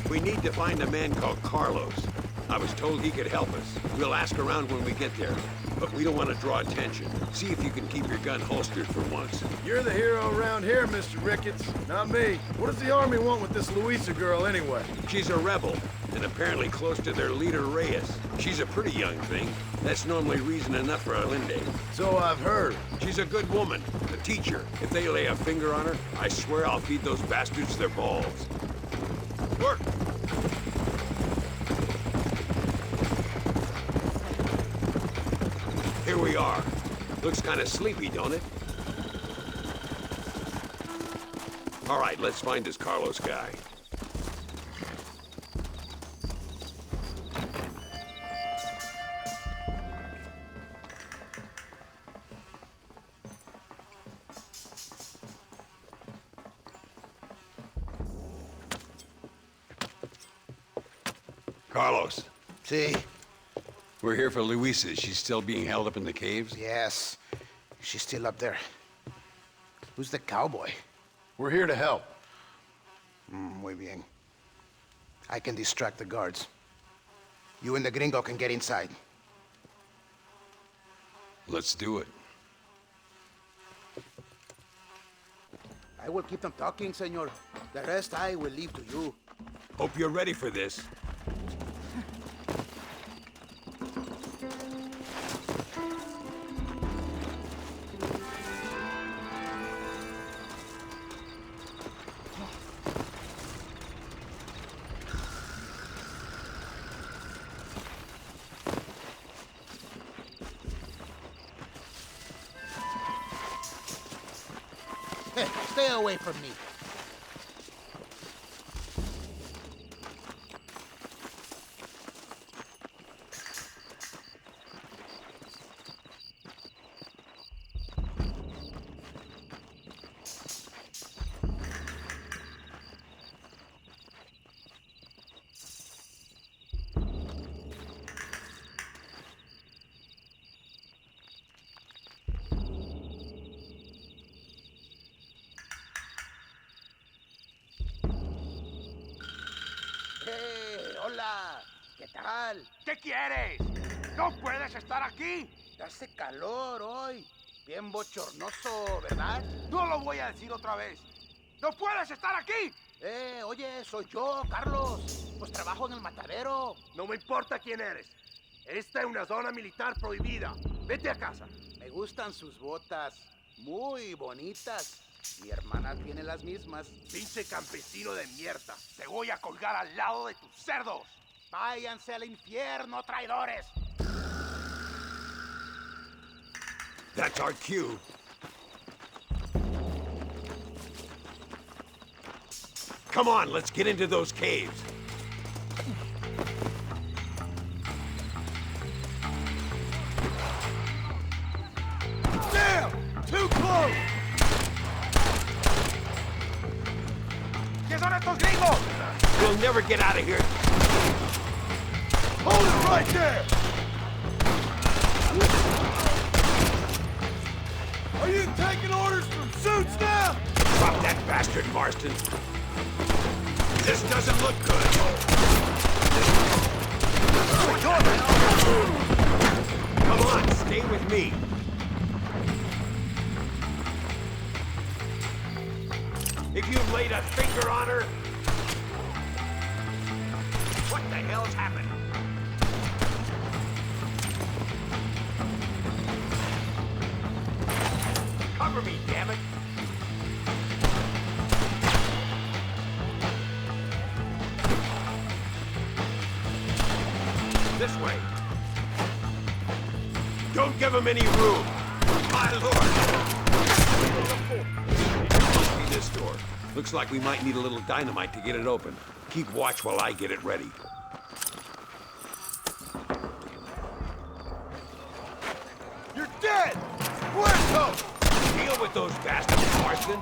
We need to find a man called Carlos. I was told he could help us. We'll ask around when we get there. But we don't want to draw attention. See if you can keep your gun holstered for once. You're the hero around here, Mr. Ricketts, not me. What does the army want with this Luisa girl anyway? She's a rebel, and apparently close to their leader, Reyes. She's a pretty young thing. That's normally reason enough for Allende. So I've heard. She's a good woman, a teacher. If they lay a finger on her, I swear I'll feed those bastards their balls. Work! Here we are. Looks kind of sleepy, don't it? All right, let's find this Carlos guy. Carlos. See? We're here for Luisa. She's still being held up in the caves? Yes. She's still up there. Who's the cowboy? We're here to help. Muy bien. I can distract the guards. You and the gringo can get inside. Let's do it. I will keep them talking, senor. The rest I will leave to you. Hope you're ready for this. Hey, stay away from me. Hola, ¿qué tal? ¿Qué quieres? ¡No puedes estar aquí! Hace calor hoy. Bien bochornoso, ¿verdad? No lo voy a decir otra vez. ¡No puedes estar aquí! Oye, soy yo, Carlos. Pues trabajo en el matadero. No me importa quién eres. Esta es una zona militar prohibida. Vete a casa. Me gustan sus botas. Muy bonitas. Mi hermana tiene las mismas. Pinche campesino de mierda. Te voy a colgar al lado de tus cerdos. Váyanse al infierno, traidores. That's our cue. Come on, let's get into those caves. Damn! Too close! ¿Qué son estos gringos? We'll never get out of here. Hold it right there! Are you taking orders from suits now? Drop that bastard, Marston. This doesn't look good. Come on, stay with me. If you laid a finger on her... What the hell's happened? Cover me, damn it! This way. Don't give him any room. My lord! It must be this door. Looks like we might need a little dynamite to get it open. Keep watch while I get it ready. You're dead! Muerto! Deal with those bastards, Marston.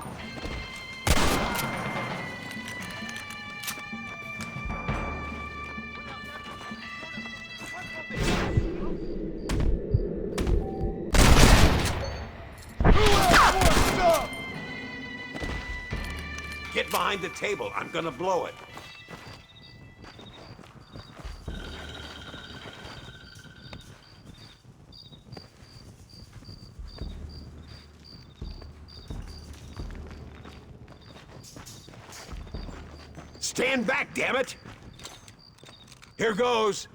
Get behind the table. I'm gonna blow it. Stand back, damn it! Here goes.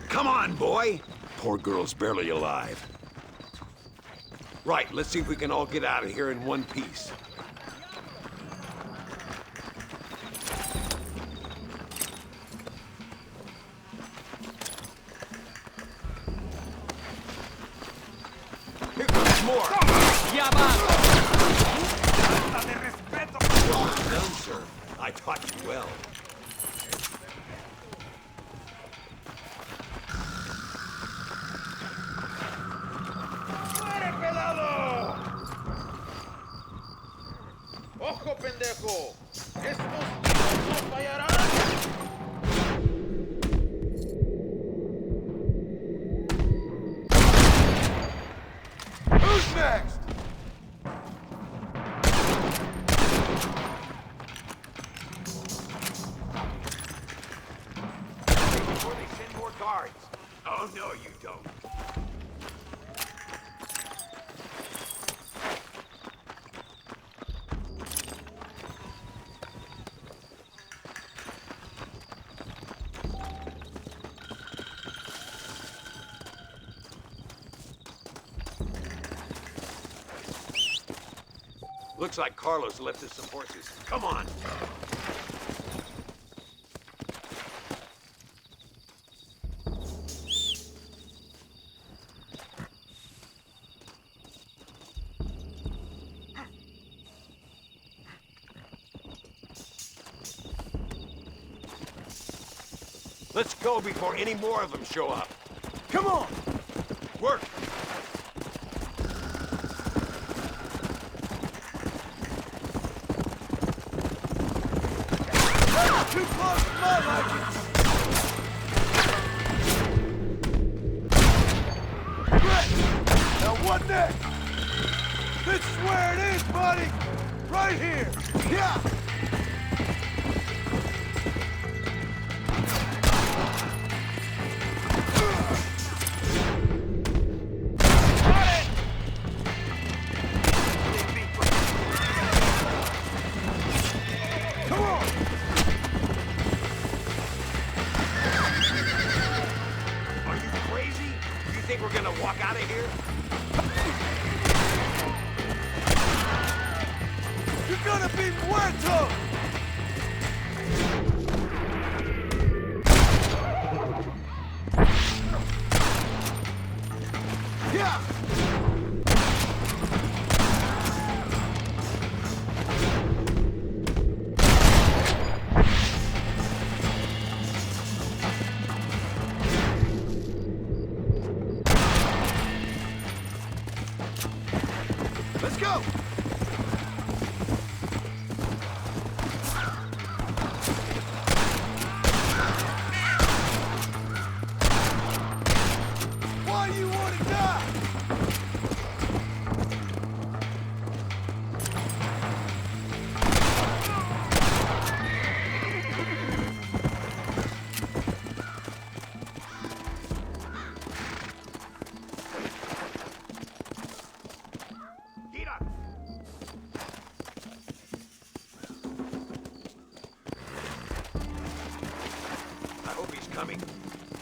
Come on, boy! Poor girl's barely alive. Right, let's see if we can all get out of here in one piece. Here comes more! Well done, sir. I taught you well. ¡Ojo, pendejo! ¡Estos no fallarán! Who's next? Before they send more guards. Oh, no, you don't. Looks like Carlos left us some horses. Come on. Let's go before any more of them show up. Come on! Work! Too close to my liking! Great! Now what next? This is where it is, buddy! Right here! Yeah! We're gonna walk out of here? You're gonna be muerto! Yeah!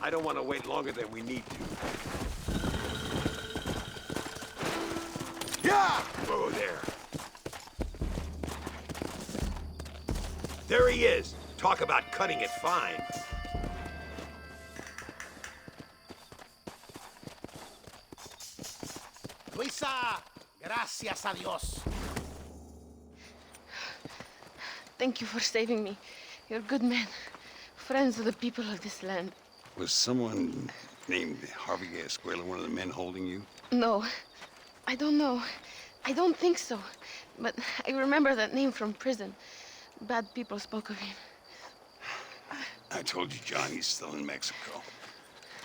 I don't want to wait longer than we need to. Yeah! Oh, there. There he is. Talk about cutting it fine. Luisa, gracias a Dios. Thank you for saving me. You're good men. Friends of the people of this land. Was someone named Harvey Escuela one of the men holding you? No, I don't know. I don't think so. But I remember that name from prison. Bad people spoke of him. I told you Johnny's still in Mexico.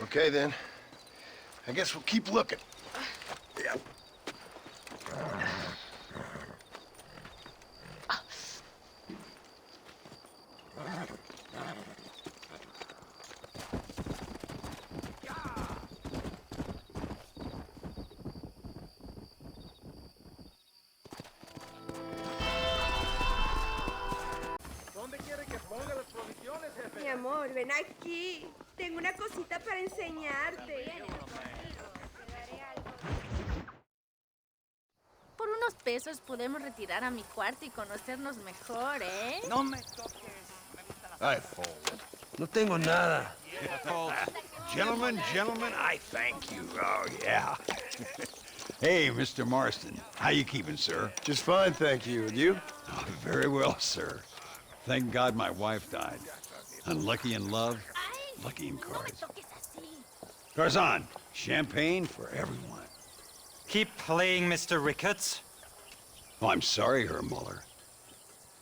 Okay, then. I guess we'll keep looking. Yeah. Mi amor, ven aquí. Tengo una cosita para enseñarte. Por unos pesos podemos retirar a mi cuarto y conocernos mejor, ¿eh? No me toques. Ay, Fold. No tengo nada. Gentlemen, I thank you. Oh, yeah. Hey, Mr. Marston. How you keeping, sir? Just fine, thank you. And you? Oh, very well, sir. Thank God my wife died. Unlucky in love, lucky in cards. Tarzan, champagne for everyone. Keep playing, Mr. Ricketts. Oh, I'm sorry, Herr Muller.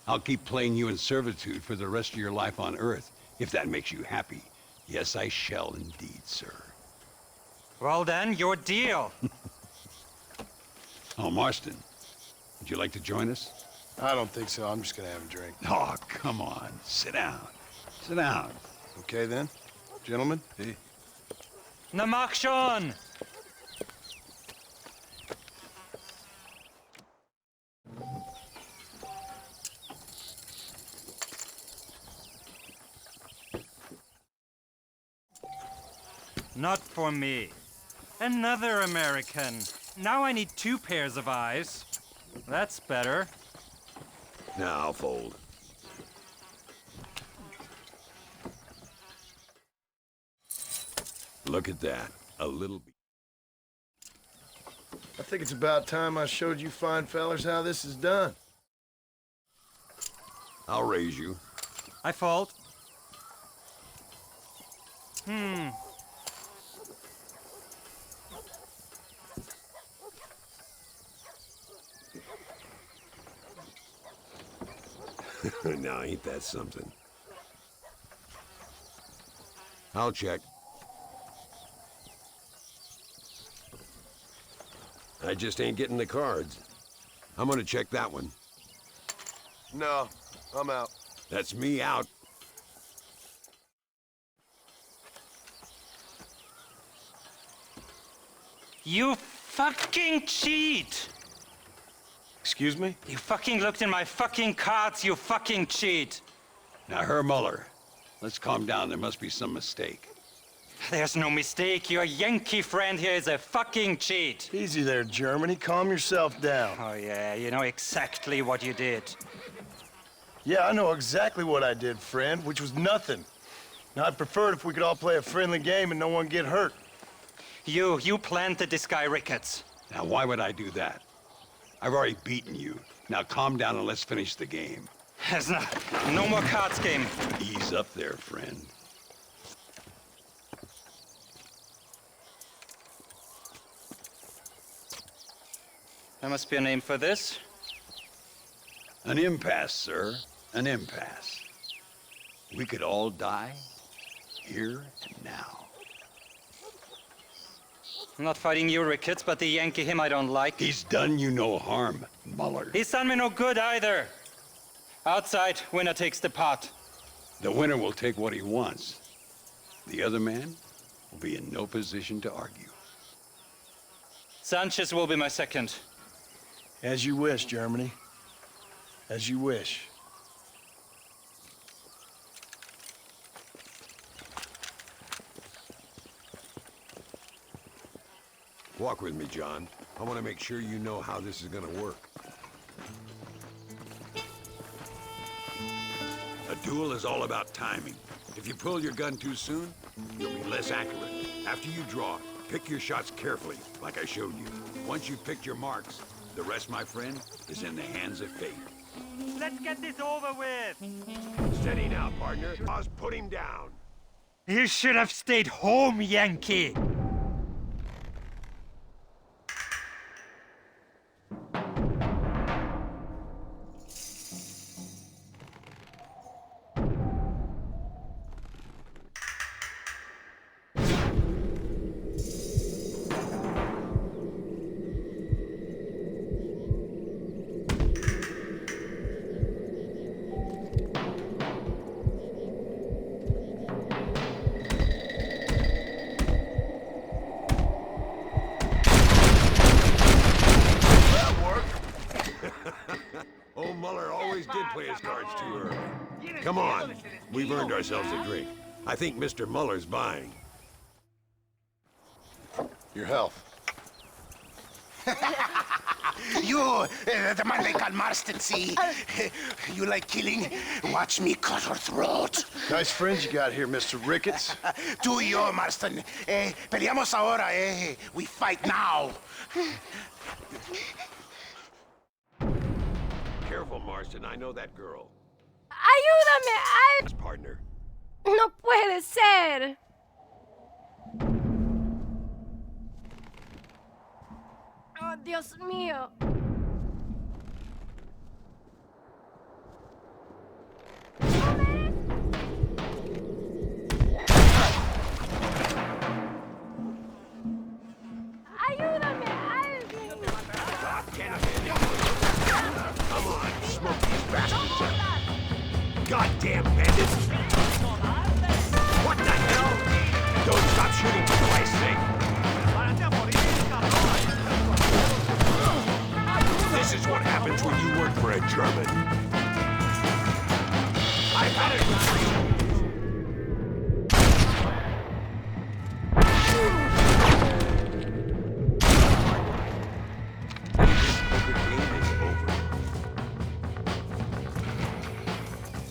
I'll keep playing you in servitude for the rest of your life on Earth, if that makes you happy. Yes, I shall indeed, sir. Well then, your deal. Oh, Marston, would you like to join us? I don't think so. I'm just gonna have a drink. Oh, come on. Sit down. Sit down. Okay, then. Gentlemen? Hey. Na mach schon! Not for me. Another American. Now I need 2 pairs of eyes. That's better. Now I'll fold. Look at that. A little bit. I think it's about time I showed you fine fellers how this is done. I'll raise you. I fault. Now, ain't that something? I'll check. I just ain't getting the cards. I'm gonna check that one. No, I'm out. That's me out. You fucking cheat! Excuse me? You fucking looked in my fucking cards, you fucking cheat! Now, Herr Muller, let's calm down. There must be some mistake. There's no mistake. Your Yankee friend here is a fucking cheat. Easy there, Germany. Calm yourself down. Oh, yeah, you know exactly what you did. Yeah, I know exactly what I did, friend, which was nothing. Now, I'd prefer it if we could all play a friendly game and no one get hurt. You planted this guy, Ricketts. Now, why would I do that? I've already beaten you. Now, calm down and let's finish the game. There's no more cards game. Ease up there, friend. There must be a name for this. An impasse, sir. An impasse. We could all die here and now. I'm not fighting you, Ricketts, but the Yankee him I don't like. He's done you no harm, Muller. He's done me no good either. Outside, winner takes the pot. The winner will take what he wants. The other man will be in no position to argue. Sanchez will be my second. As you wish, Germany. As you wish. Walk with me, John. I want to make sure you know how this is gonna work. A duel is all about timing. If you pull your gun too soon, you'll be less accurate. After you draw, pick your shots carefully, like I showed you. Once you've picked your marks, the rest, my friend, is in the hands of fate. Let's get this over with. Steady now, partner. Oz, put him down. You should have stayed home, Yankee. Old Muller always did play his cards too early. Come on, we've earned ourselves a drink. I think Mr. Muller's buying. Your health. You, the man they call Marston, see? You like killing? Watch me cut her throat. Nice friends you got here, Mr. Ricketts. Tú y yo, Marston. Peleamos ahora, We fight now. Careful, Marston. I know that girl. ¡Ayúdame! Partner. ¡No puede ser! ¡Oh, Dios mío! ¡Ayúdame, alguien! Come on, smoke these bastards up. Goddamn bandits! What the hell? Don't stop shooting, for Christ's sake! This is what happens when you work for a German. I've had it with you.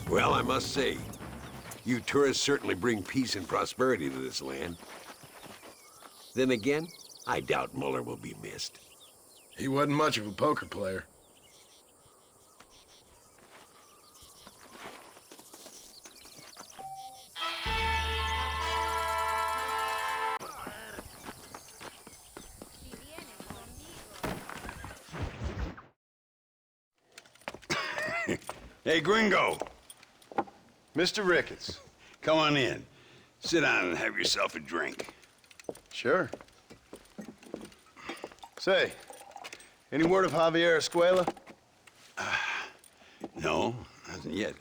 Well, I must say, you tourists certainly bring peace and prosperity to this land. Then again, I doubt Muller will be missed. He wasn't much of a poker player. Hey, Gringo. Mr. Ricketts. Come on in. Sit down and have yourself a drink. Sure. Say, any word of Javier Escuela? No, hasn't yet.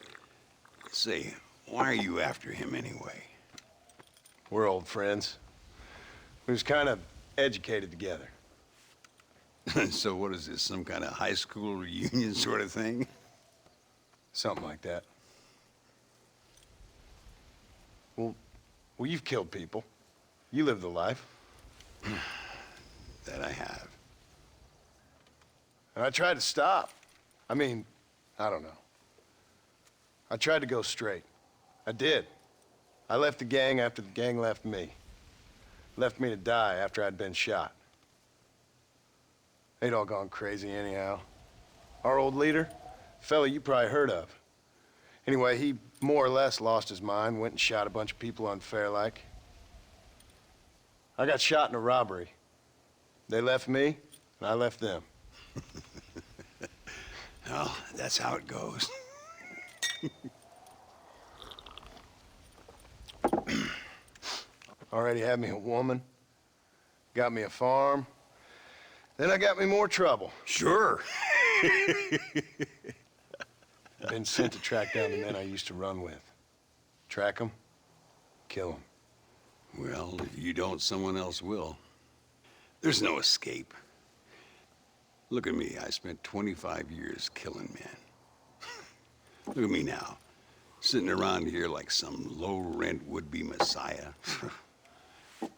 Say, why are you after him anyway? We're old friends. We was kind of educated together. So what is this, some kind of high school reunion sort of thing? Something like that. Well, you've killed people. You lived the life. That I have. And I tried to stop. I mean, I don't know. I tried to go straight. I did. I left the gang after the gang left me. Left me to die after I'd been shot. They'd all gone crazy anyhow. Our old leader, fella you probably heard of. Anyway, he more or less lost his mind, went and shot a bunch of people unfair like. I got shot in a robbery. They left me, and I left them. Well, that's how it goes. Already had me a woman, got me a farm, then I got me more trouble. Sure. Been sent to track down the men I used to run with. Track them, kill them. Well, if you don't, someone else will. There's no escape. Look at me. I spent 25 years killing men. Look at me now, sitting around here like some low-rent would-be messiah.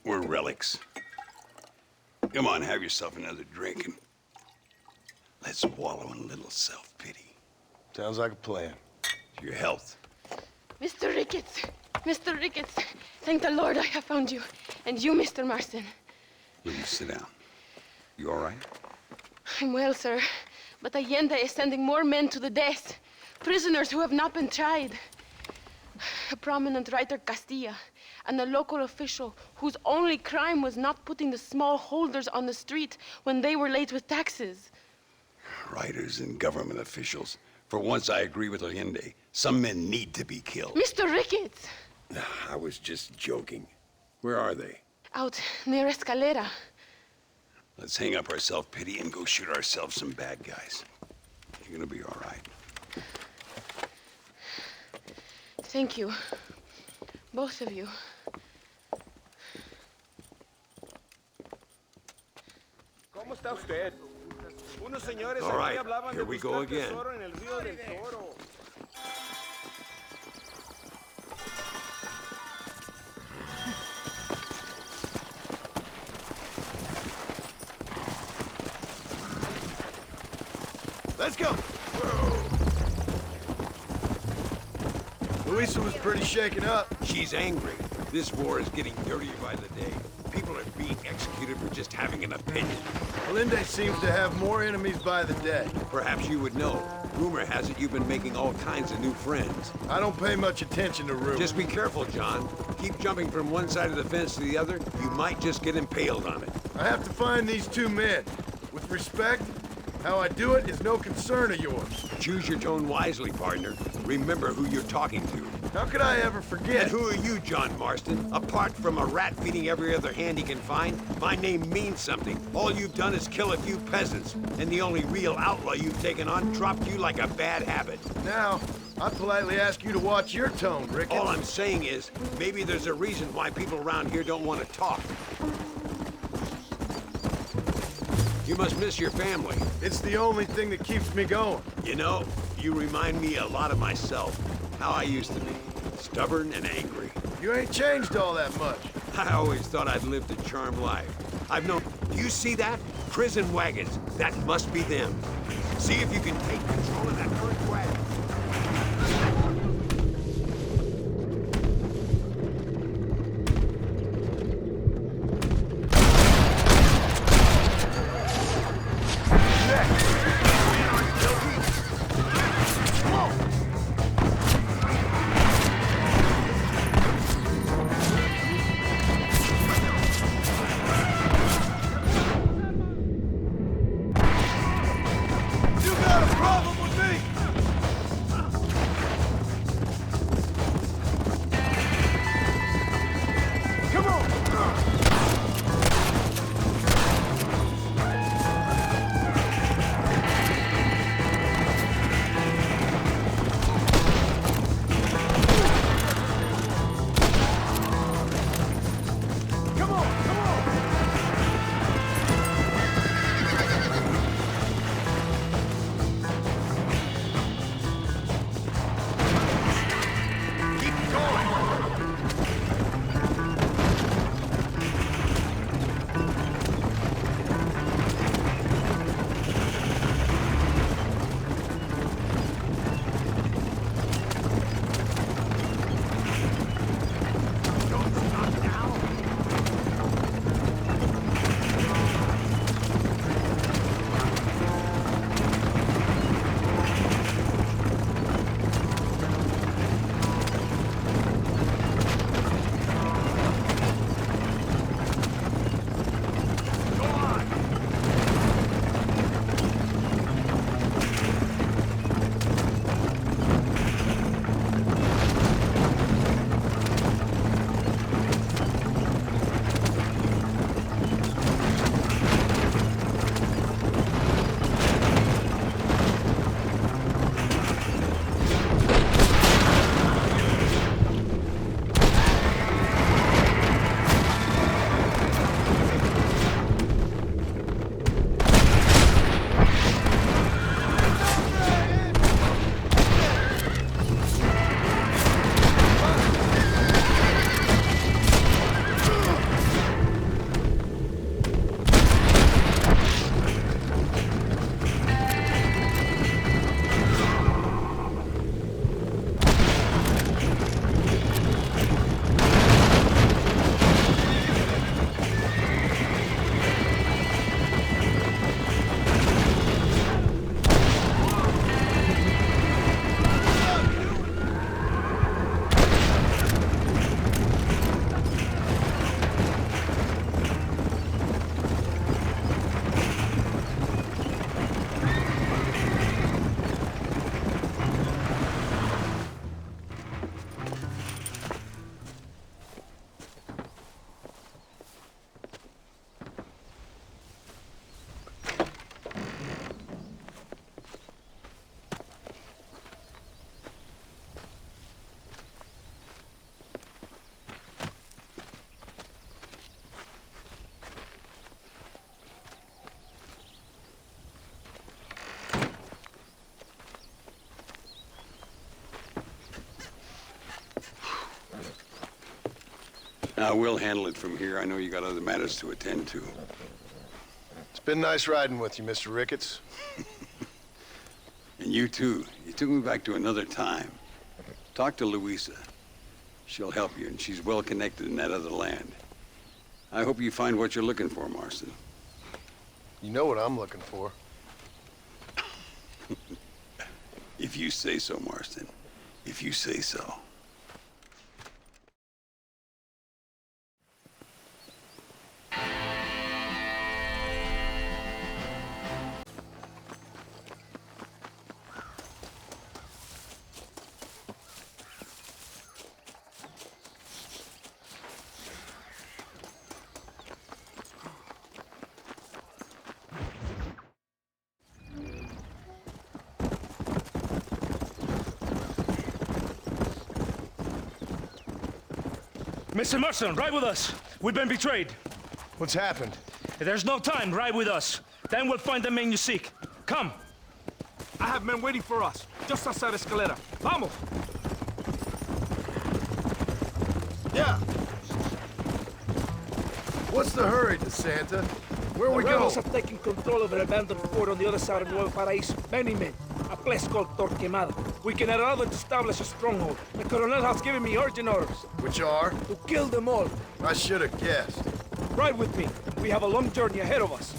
We're relics. Come on, have yourself another drink and let's wallow in a little self-pity. Sounds like a plan. Your health. Mr. Ricketts! Mr. Ricketts! Thank the Lord I have found you. And you, Mr. Marston. Please sit down. You all right? I'm well, sir. But Allende is sending more men to the death. Prisoners who have not been tried. A prominent writer, Castilla, and a local official whose only crime was not putting the small holders on the street when they were late with taxes. Writers and government officials. For once, I agree with Allende. Some men need to be killed. Mr. Ricketts! I was just joking. Where are they? Out near Escalera. Let's hang up our self-pity and go shoot ourselves some bad guys. You're gonna be all right. Thank you. Both of you. ¿Cómo está usted? Unos señores All aquí right, hablaban here de we go buscar again. tesoro en el río del Toro. Let's go. Luisa was pretty shaken up. She's angry. This war is getting dirtier by the day. People are being executed for just having an opinion. Allende seems to have more enemies by the day. Perhaps you would know. Rumor has it you've been making all kinds of new friends. I don't pay much attention to rumors. Just be careful, John. Keep jumping from one side of the fence to the other. You might just get impaled on it. I have to find these two men. With respect, how I do it is no concern of yours. Choose your tone wisely, partner. Remember who you're talking to. How could I ever forget? And who are you, John Marston? Apart from a rat feeding every other hand he can find, my name means something. All you've done is kill a few peasants, and the only real outlaw you've taken on dropped you like a bad habit. Now, I politely ask you to watch your tone, Ricketts. All I'm saying is, maybe there's a reason why people around here don't want to talk. You must miss your family. It's the only thing that keeps me going. You know, you remind me a lot of myself. How I used to be. Stubborn and angry. You ain't changed all that much. I always thought I'd lived a charmed life. I've known... Do you see that? Prison wagons. That must be them. See if you can take control of that current wagon. Now, we'll handle it from here. I know you got other matters to attend to. It's been nice riding with you, Mr. Ricketts. And you too. You took me back to another time. Talk to Luisa. She'll help you, and she's well connected in that other land. I hope you find what you're looking for, Marston. You know what I'm looking for. If you say so, Marston. If you say so. Mr. Marston, ride with us. We've been betrayed. What's happened? There's no time. Ride with us. Then we'll find the man you seek. Come. I have men waiting for us, just outside Escalera. Vamos! Yeah. What's the hurry, DeSanta? Where we The go? rebels have taken control of an abandoned fort on the other side of Nuevo Paraíso. Many men. A place called Torquemada. We can allow them to establish a stronghold. The Colonel has given me urgent orders. Which are? To kill them all. I should have guessed. Ride with me. We have a long journey ahead of us.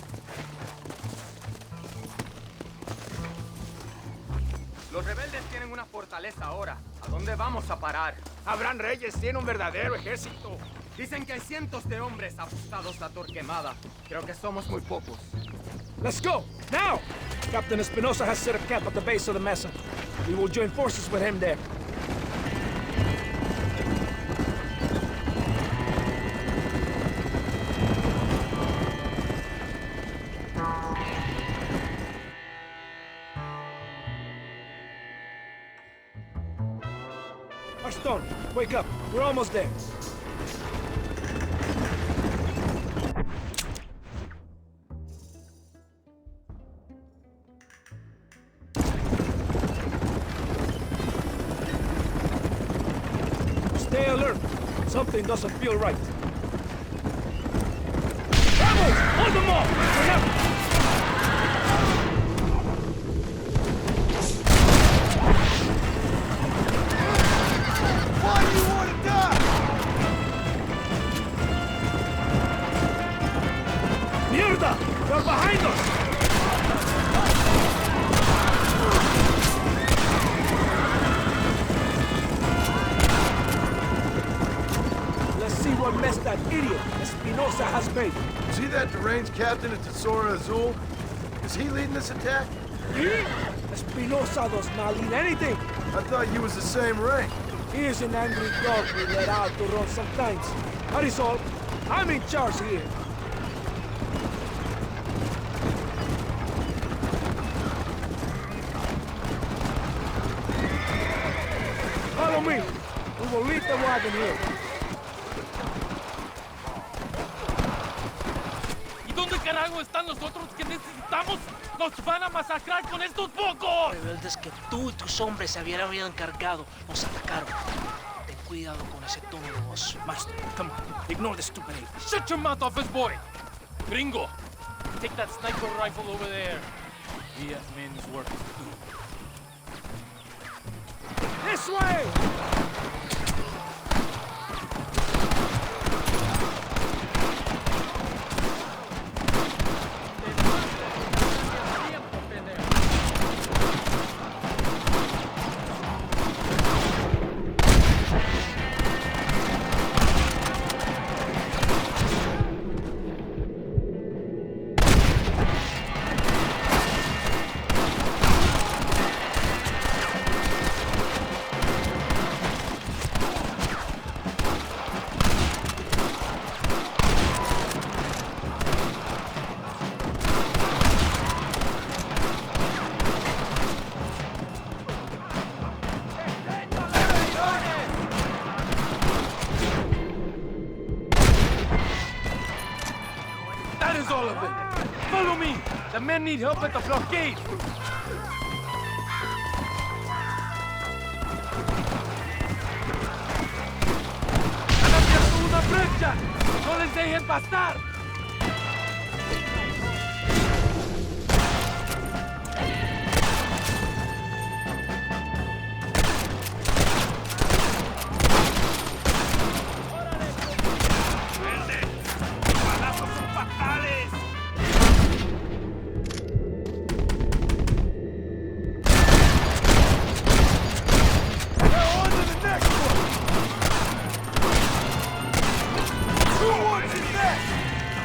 Los rebeldes tienen una fortaleza ahora. ¿A dónde vamos a parar? Abraham Reyes tiene un verdadero ejército. Dicen que hay cientos de hombres apostados a Torquemada. Creo que somos muy pocos. Let's go! Now! Captain Espinosa has set up camp at the base of the mesa. We will join forces with him there. Aston, wake up. We're almost there. Stay alert. Something doesn't feel right. Rebels! Hold them off! We're not... Why do you want to die? Mierda! They're behind us! Let's see what mess that idiot Espinosa has made. Is he that deranged captain at Tesoro Azul? Is he leading this attack? He? Espinosa does not lead anything. I thought you was the same rank. He is an angry dog we let out to run sometimes. That is all. I'm in charge here. Follow me. We will leave the wagon here. ¿Y dónde carajo están los otros que necesitamos? ¡Nos van a masacrar con estos pocos! Rebeldes que tú y tus hombres se habían encargado nos atacaron. Ten cuidado con ese tono de voz. Master, come on. Ignore the stupid ape. Shut your mouth off his boy! Gringo, take that sniper rifle over there. We have men's work to do. This way! All of it. Follow me. The men need help at the blockade. ¡Han abierto una brecha! ¡Deprisa! ¡No les dejen pasar!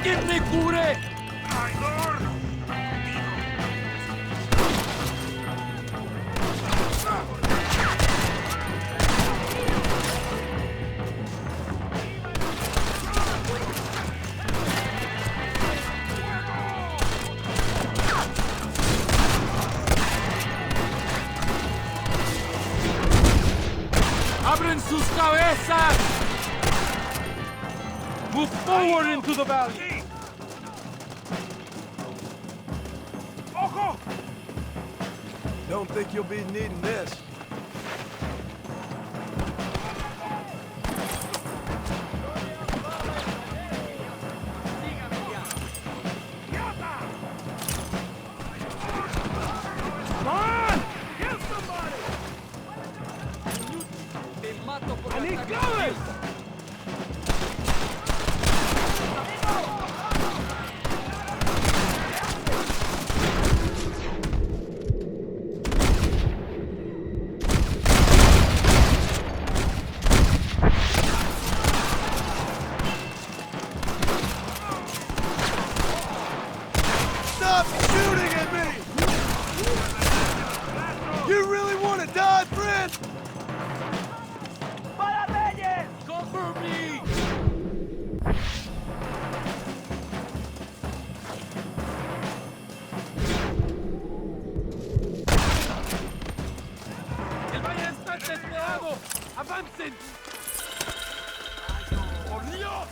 ¿Quién me cubre? ¡Abren sus cabezas! Move forward into the valley! Ojo! Don't think you'll be needing this. Come on! Kill somebody! I need covers! Stop shooting at me! You really want to die, friend? Cover me! ¡El valle está desplegado! ¡Avancen! ¡Por Dios!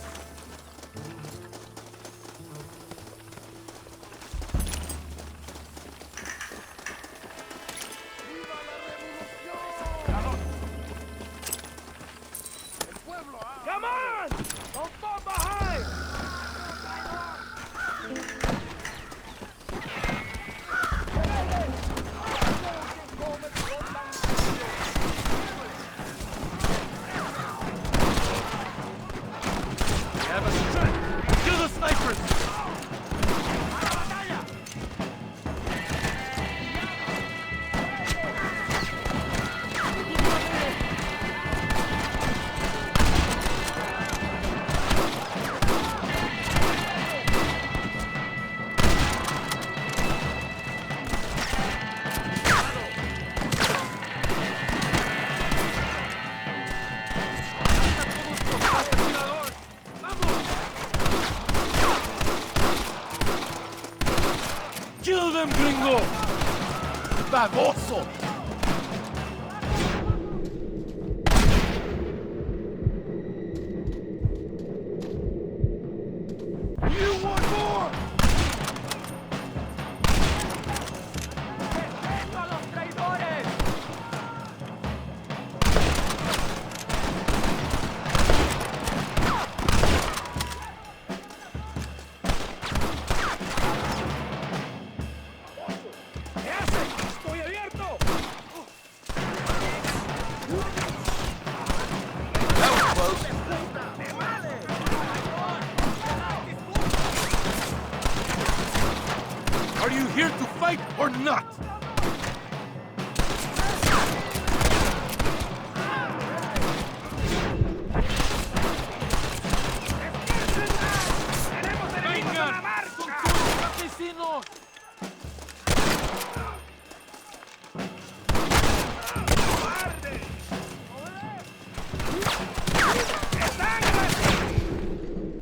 Come on! Don't fall behind! Have a strike! Kill the snipers! Kill them, gringo! Baboso! You want more? ¿Qué hacen? ¡Estoy abierto! That was close. Are you here to fight or not? ¡Vengan! ¡Son todos asesinos!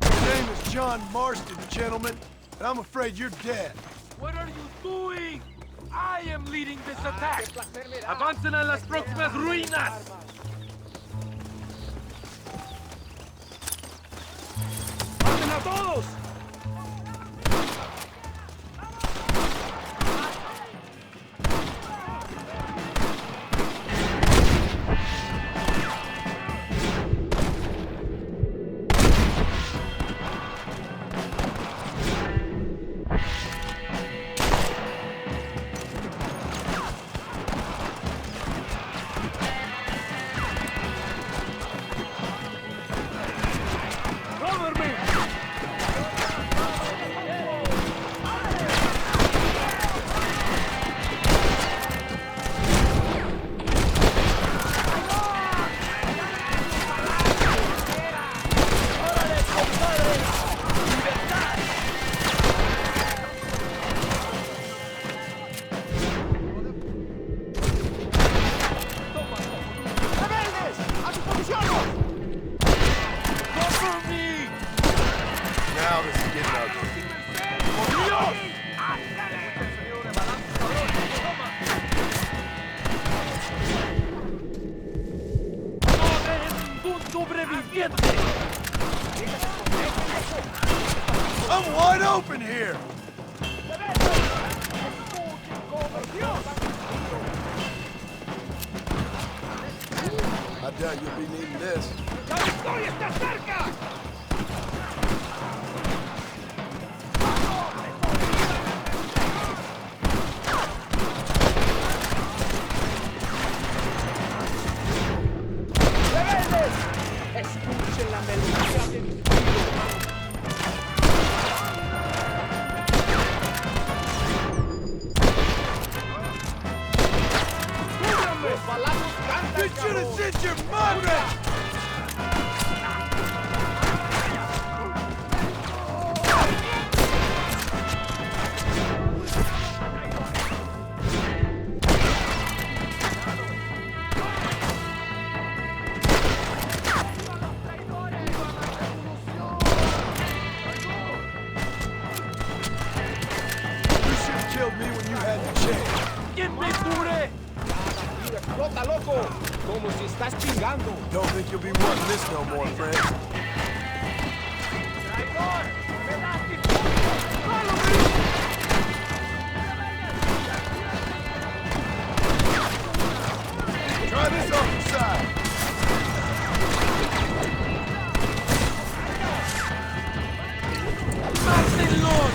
My name is John Marston, gentlemen, and I'm afraid you're dead. What are you doing? I am leading this attack. Avancen a las próximas ruinas. ¡Maten a todos! wide open here! I doubt you'll be needing this. ¡La victoria está cerca! ¡Rebeldes! Escuchen la melodía de mi ¡Los balazos cantan, You should have sent your mother! You should have killed me when you had the chance. ¿Quién me cubre? ¡Explota, loco! Como si estás chingando. Don't think you'll be wanting this no more, friend. Try this off the side. ¡Mátenlos!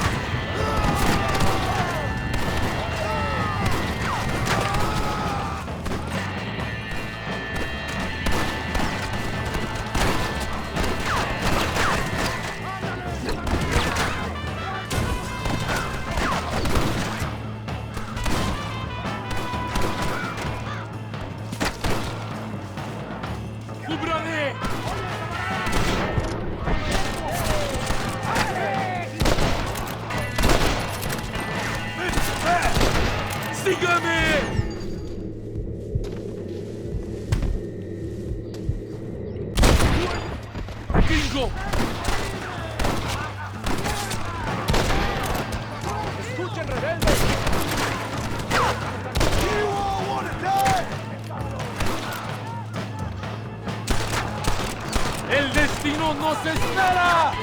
¡Cúbrame! ¡Sígame! ¡Bingo! ¡Escuchen, rebeldes! You all want to die? ¡El destino nos espera!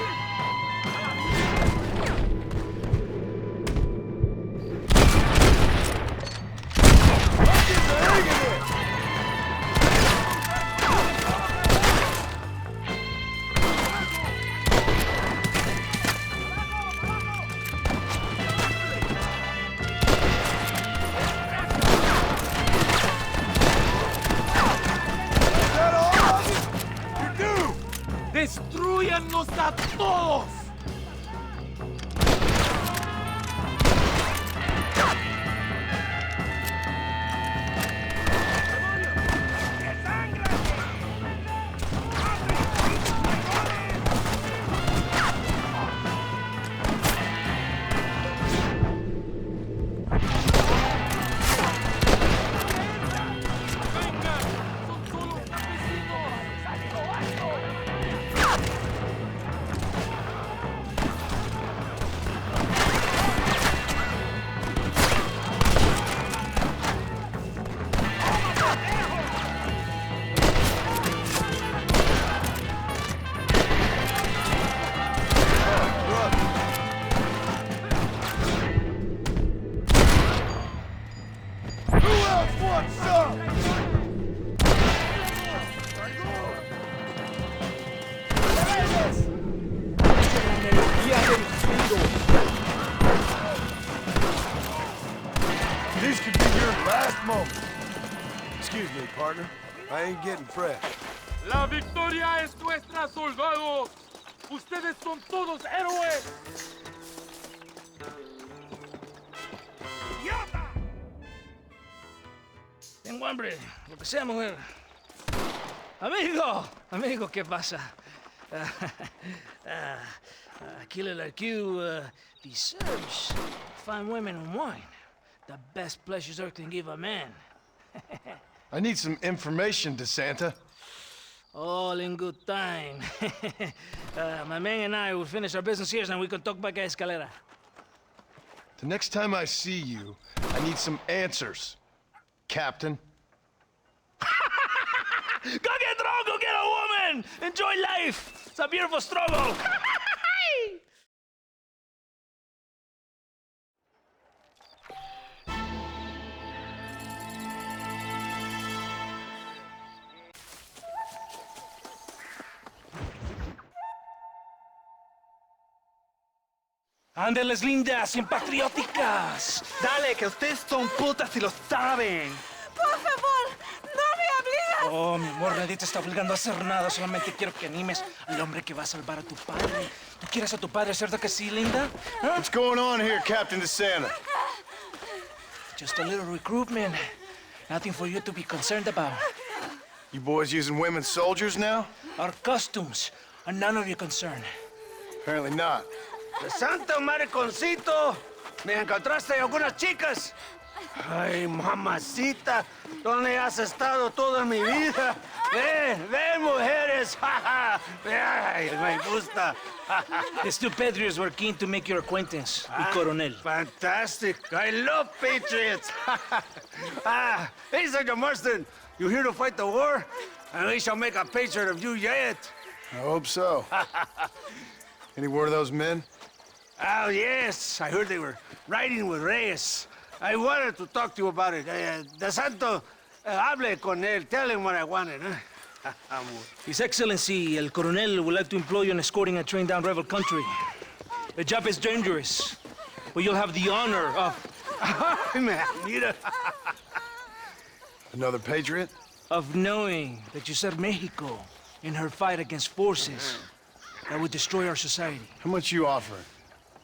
¡Destrúyanos a todos! These could be your last moments. Excuse me, partner. I ain't getting fresh. ¡La victoria es nuestra, soldados! ¡Ustedes son todos héroes! Tengo hambre, lo que sea, mujer. Amigo, ¿qué pasa? A killer like you deserves fine women and wine. The best pleasures Earth can give a man. I need some information, DeSanta. All in good time. My man and I will finish our business here and we can talk back at Escalera. The next time I see you, I need some answers, Captain. Go get drunk, go get a woman! Enjoy life! It's a beautiful struggle! Ándeles, lindas y patrióticas. Dale, que ustedes son putas y lo saben. Por favor, no me obligas. Oh, mi amor, nadie te está obligando a hacer nada. Solamente quiero que animes al hombre que va a salvar a tu padre. ¿Tú quieres a tu padre, cierto que sí, linda? ¿Ah? What's going on here, Captain DeSanta? Just a little recruitment. Nothing for you to be concerned about. You boys using women soldiers now? Our costumes are none of your concern. Apparently not. Santo mariconcito, ¿me encontraste algunas chicas? Ay, mamacita, ¿dónde has estado toda mi vida? Ven, mujeres, ay, me gusta. These two patriots were keen to make your acquaintance, el coronel. Fantastic, I love patriots. Hey, Sergeant Marston, you here to fight the war? And we shall make a patriot of you yet. I hope so. Any word of those men? Oh, yes, I heard they were riding with Reyes. I wanted to talk to you about it. De Santo, hable con él. Tell him what I wanted. His Excellency, el coronel, would like to employ you in escorting a train down rebel country. The job is dangerous, but you'll have the honor of... Mira. Another patriot? Of knowing that you served Mexico in her fight against forces that would destroy our society. How much you offering?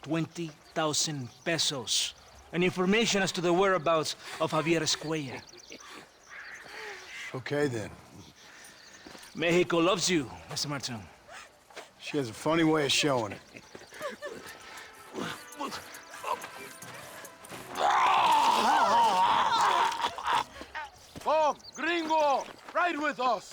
20,000 pesos. And information as to the whereabouts of Javier Escuella. Okay, then. Mexico loves you, Mr. Martin. She has a funny way of showing it. Oh, gringo! Ride with us!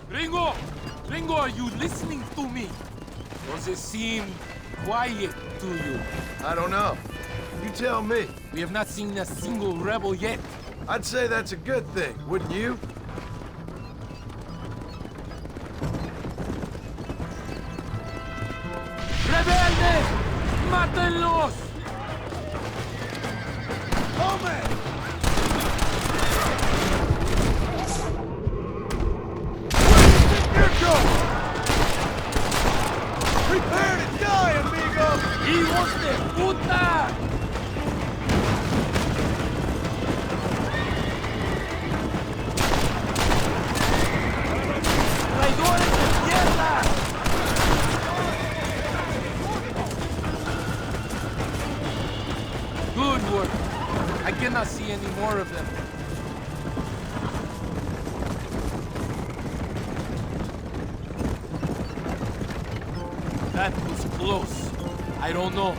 Gringo! Gringo, are you listening to me? Does it seem quiet to you? I don't know. You tell me. We have not seen a single rebel yet. I'd say that's a good thing, wouldn't you? ¡Rebeldes! ¡Mátenlos! ¡Tome! Prepare to die, amigo! ¡Hijos de puta! ¡Traidores de mierda! Good work. I cannot see any more of them. That was close. I don't know.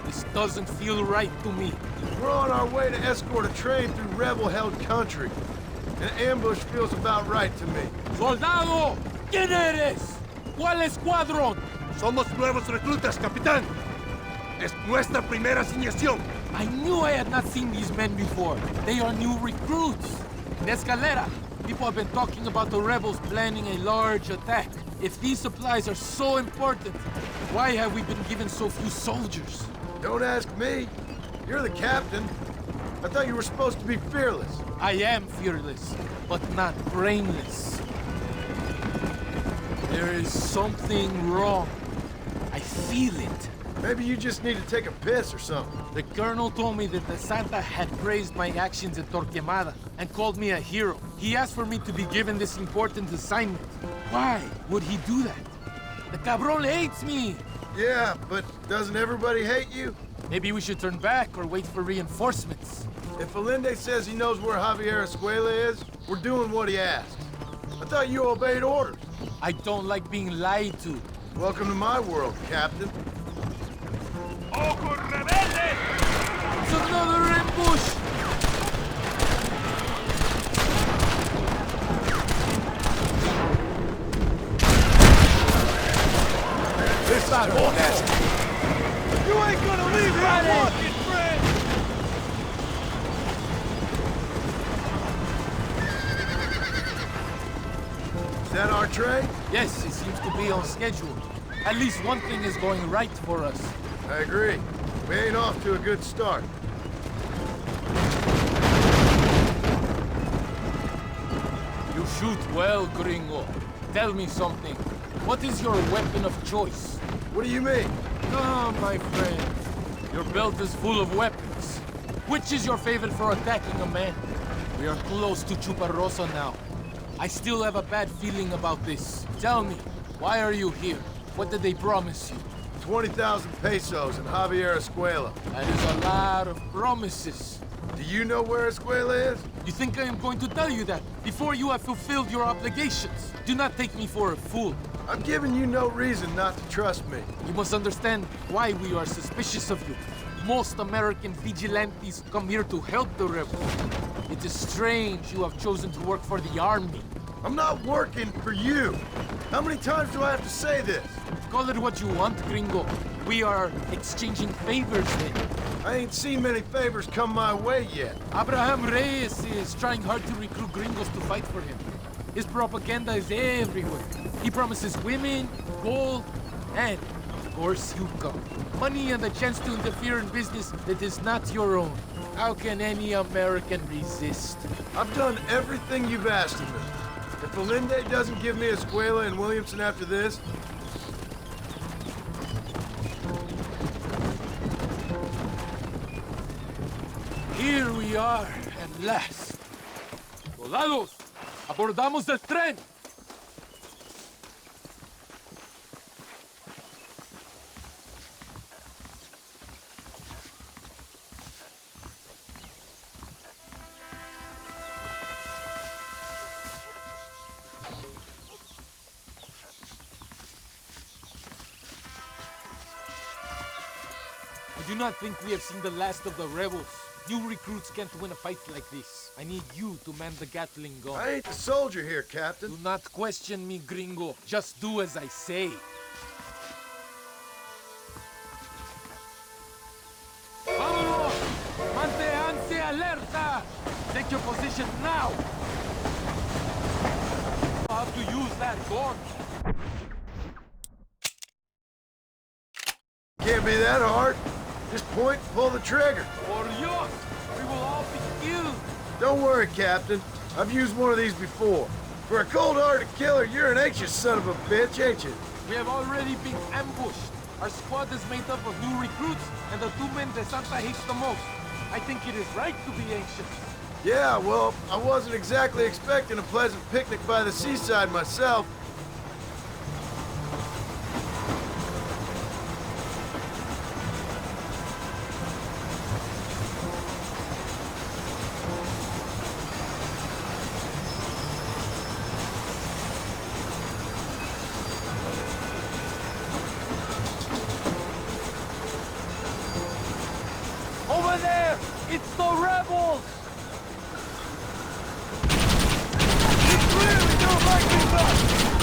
This doesn't feel right to me. We're on our way to escort a train through rebel-held country. An ambush feels about right to me. ¡Soldado! ¿Quién eres? ¿Cuál escuadrón? Somos nuevos reclutas, capitán. Es nuestra primera asignación. I knew I had not seen these men before. They are new recruits. In Escalera, people have been talking about the rebels planning a large attack. If these supplies are so important, why have we been given so few soldiers? Don't ask me. You're the captain. I thought you were supposed to be fearless. I am fearless, but not brainless. There is something wrong. I feel it. Maybe you just need to take a piss or something. The colonel told me that the Santa had praised my actions at Torquemada and called me a hero. He asked for me to be given this important assignment. Why would he do that? The cabron hates me. Yeah, but doesn't everybody hate you? Maybe we should turn back or wait for reinforcements. If Allende says he knows where Javier Escuela is, we're doing what he asks. I thought you obeyed orders. I don't like being lied to. Welcome to my world, Captain. ¡Ojos rebeldes! It's another ambush! This is nasty. You ain't gonna leave here walking, friend! Is that our train? Yes, it seems to be on schedule. At least one thing is going right for us. I agree. We ain't off to a good start. shoot well, gringo. Tell me something. What is your weapon of choice? What do you mean? Ah, my friend. Your belt is full of weapons. Which is your favorite for attacking a man? We are close to Chuparosa now. I still have a bad feeling about this. Tell me, why are you here? What did they promise you? 20,000 pesos in Javier Escuela. That is a lot of promises. Do you know where Escuela is? You think I am going to tell you that before you have fulfilled your obligations? Do not take me for a fool. I'm giving you no reason not to trust me. You must understand why we are suspicious of you. Most American vigilantes come here to help the rebels. It is strange you have chosen to work for the army. I'm not working for you. How many times do I have to say this? Call it what you want, gringo. We are exchanging favors then. I ain't seen many favors come my way yet. Abraham Reyes is trying hard to recruit gringos to fight for him. His propaganda is everywhere. He promises women, gold, and, of course, you come. Money and the chance to interfere in business that is not your own. How can any American resist? I've done everything you've asked of me. If Belinde doesn't give me Escuela and Williamson after this, here we are, at last. Soldados, abordamos el tren. I do not think we have seen the last of the rebels. New recruits can't win a fight like this. I need you to man the Gatling gun. I ain't the soldier here, Captain. Do not question me, gringo. Just do as I say. Vámonos! Manténganse alerta! Take your position now! I'll have to use that gun. Can't be that hard. Just point and pull the trigger. Por Dios! We will all be killed! Don't worry, Captain. I've used one of these before. For a cold-hearted killer, you're an anxious son of a bitch, ain't you? We have already been ambushed. Our squad is made up of new recruits and the two men that Santa hates the most. I think it is right to be anxious. Yeah, well, I wasn't exactly expecting a pleasant picnic by the seaside myself. Over there! It's the rebels! It's clearly no Vikings up!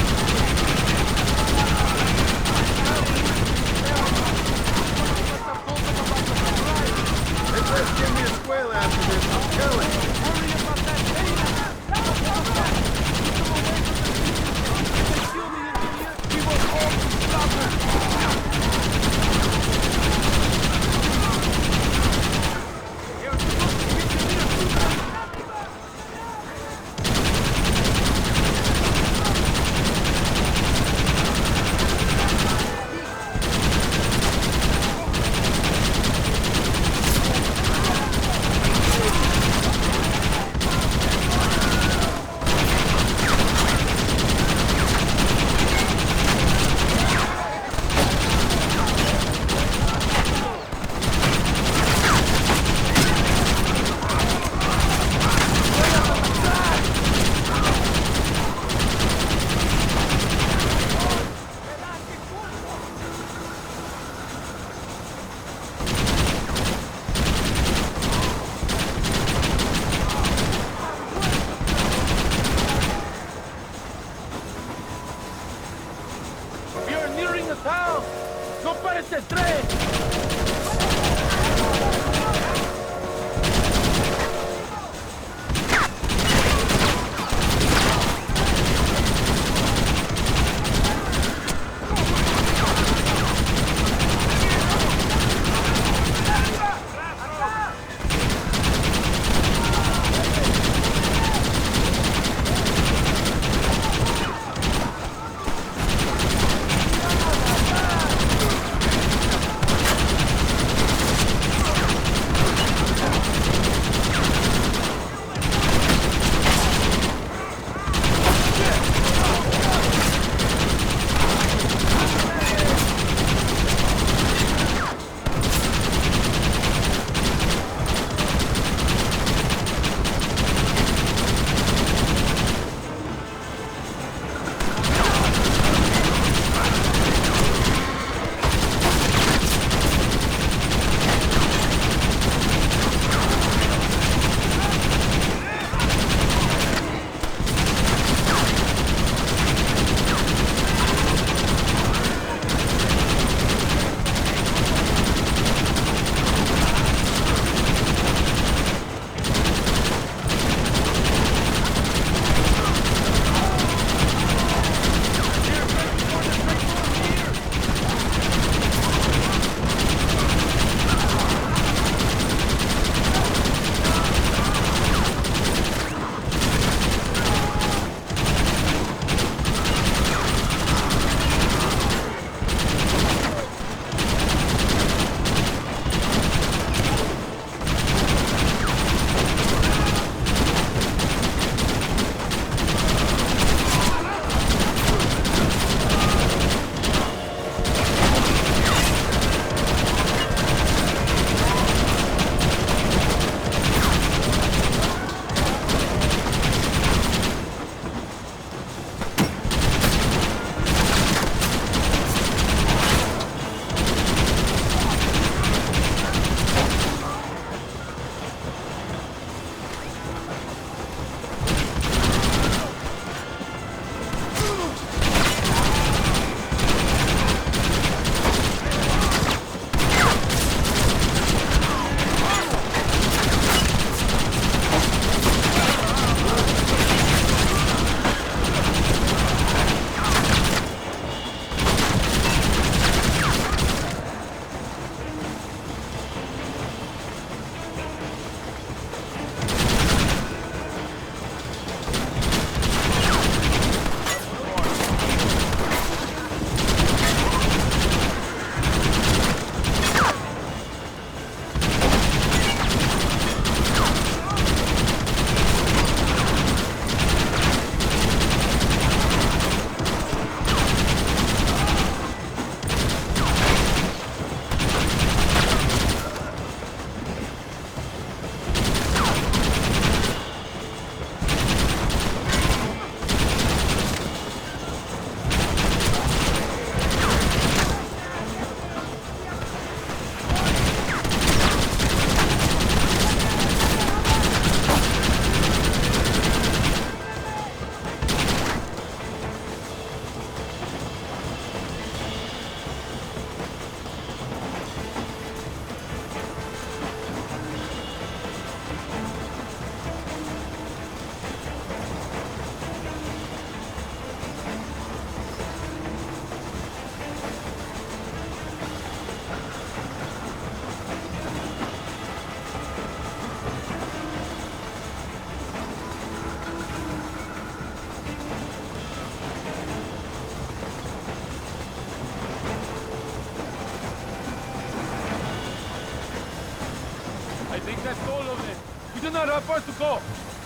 not far to go.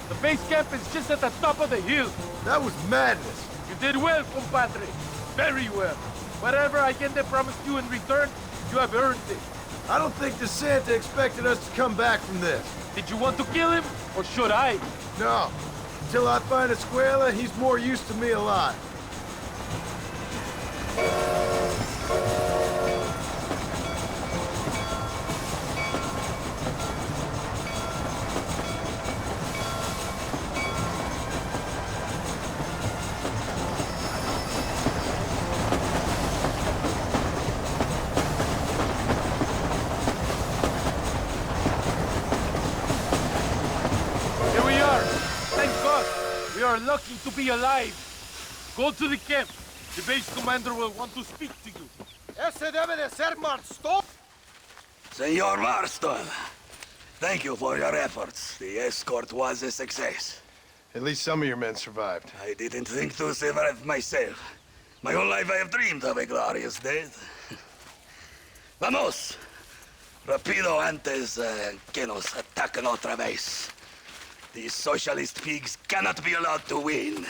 The base camp is just at the top of the hill. That was madness. You did well, compadre. Very well. Whatever Allende promised you in return, you have earned it. I don't think DeSanta expected us to come back from this. Did you want to kill him, or should I? No. Until I find Escuela, he's more use to me alive. Here we are. Thank God. We are lucky to be alive. Go to the camp. The base commander will want to speak to you. Ese debe de ser Marston. Senor Marston, thank you for your efforts. The escort was a success. At least some of your men survived. I didn't think to survive myself. My whole life I have dreamed of a glorious death. Vamos! Rapido antes que nos ataquen otra vez. These socialist pigs cannot be allowed to win.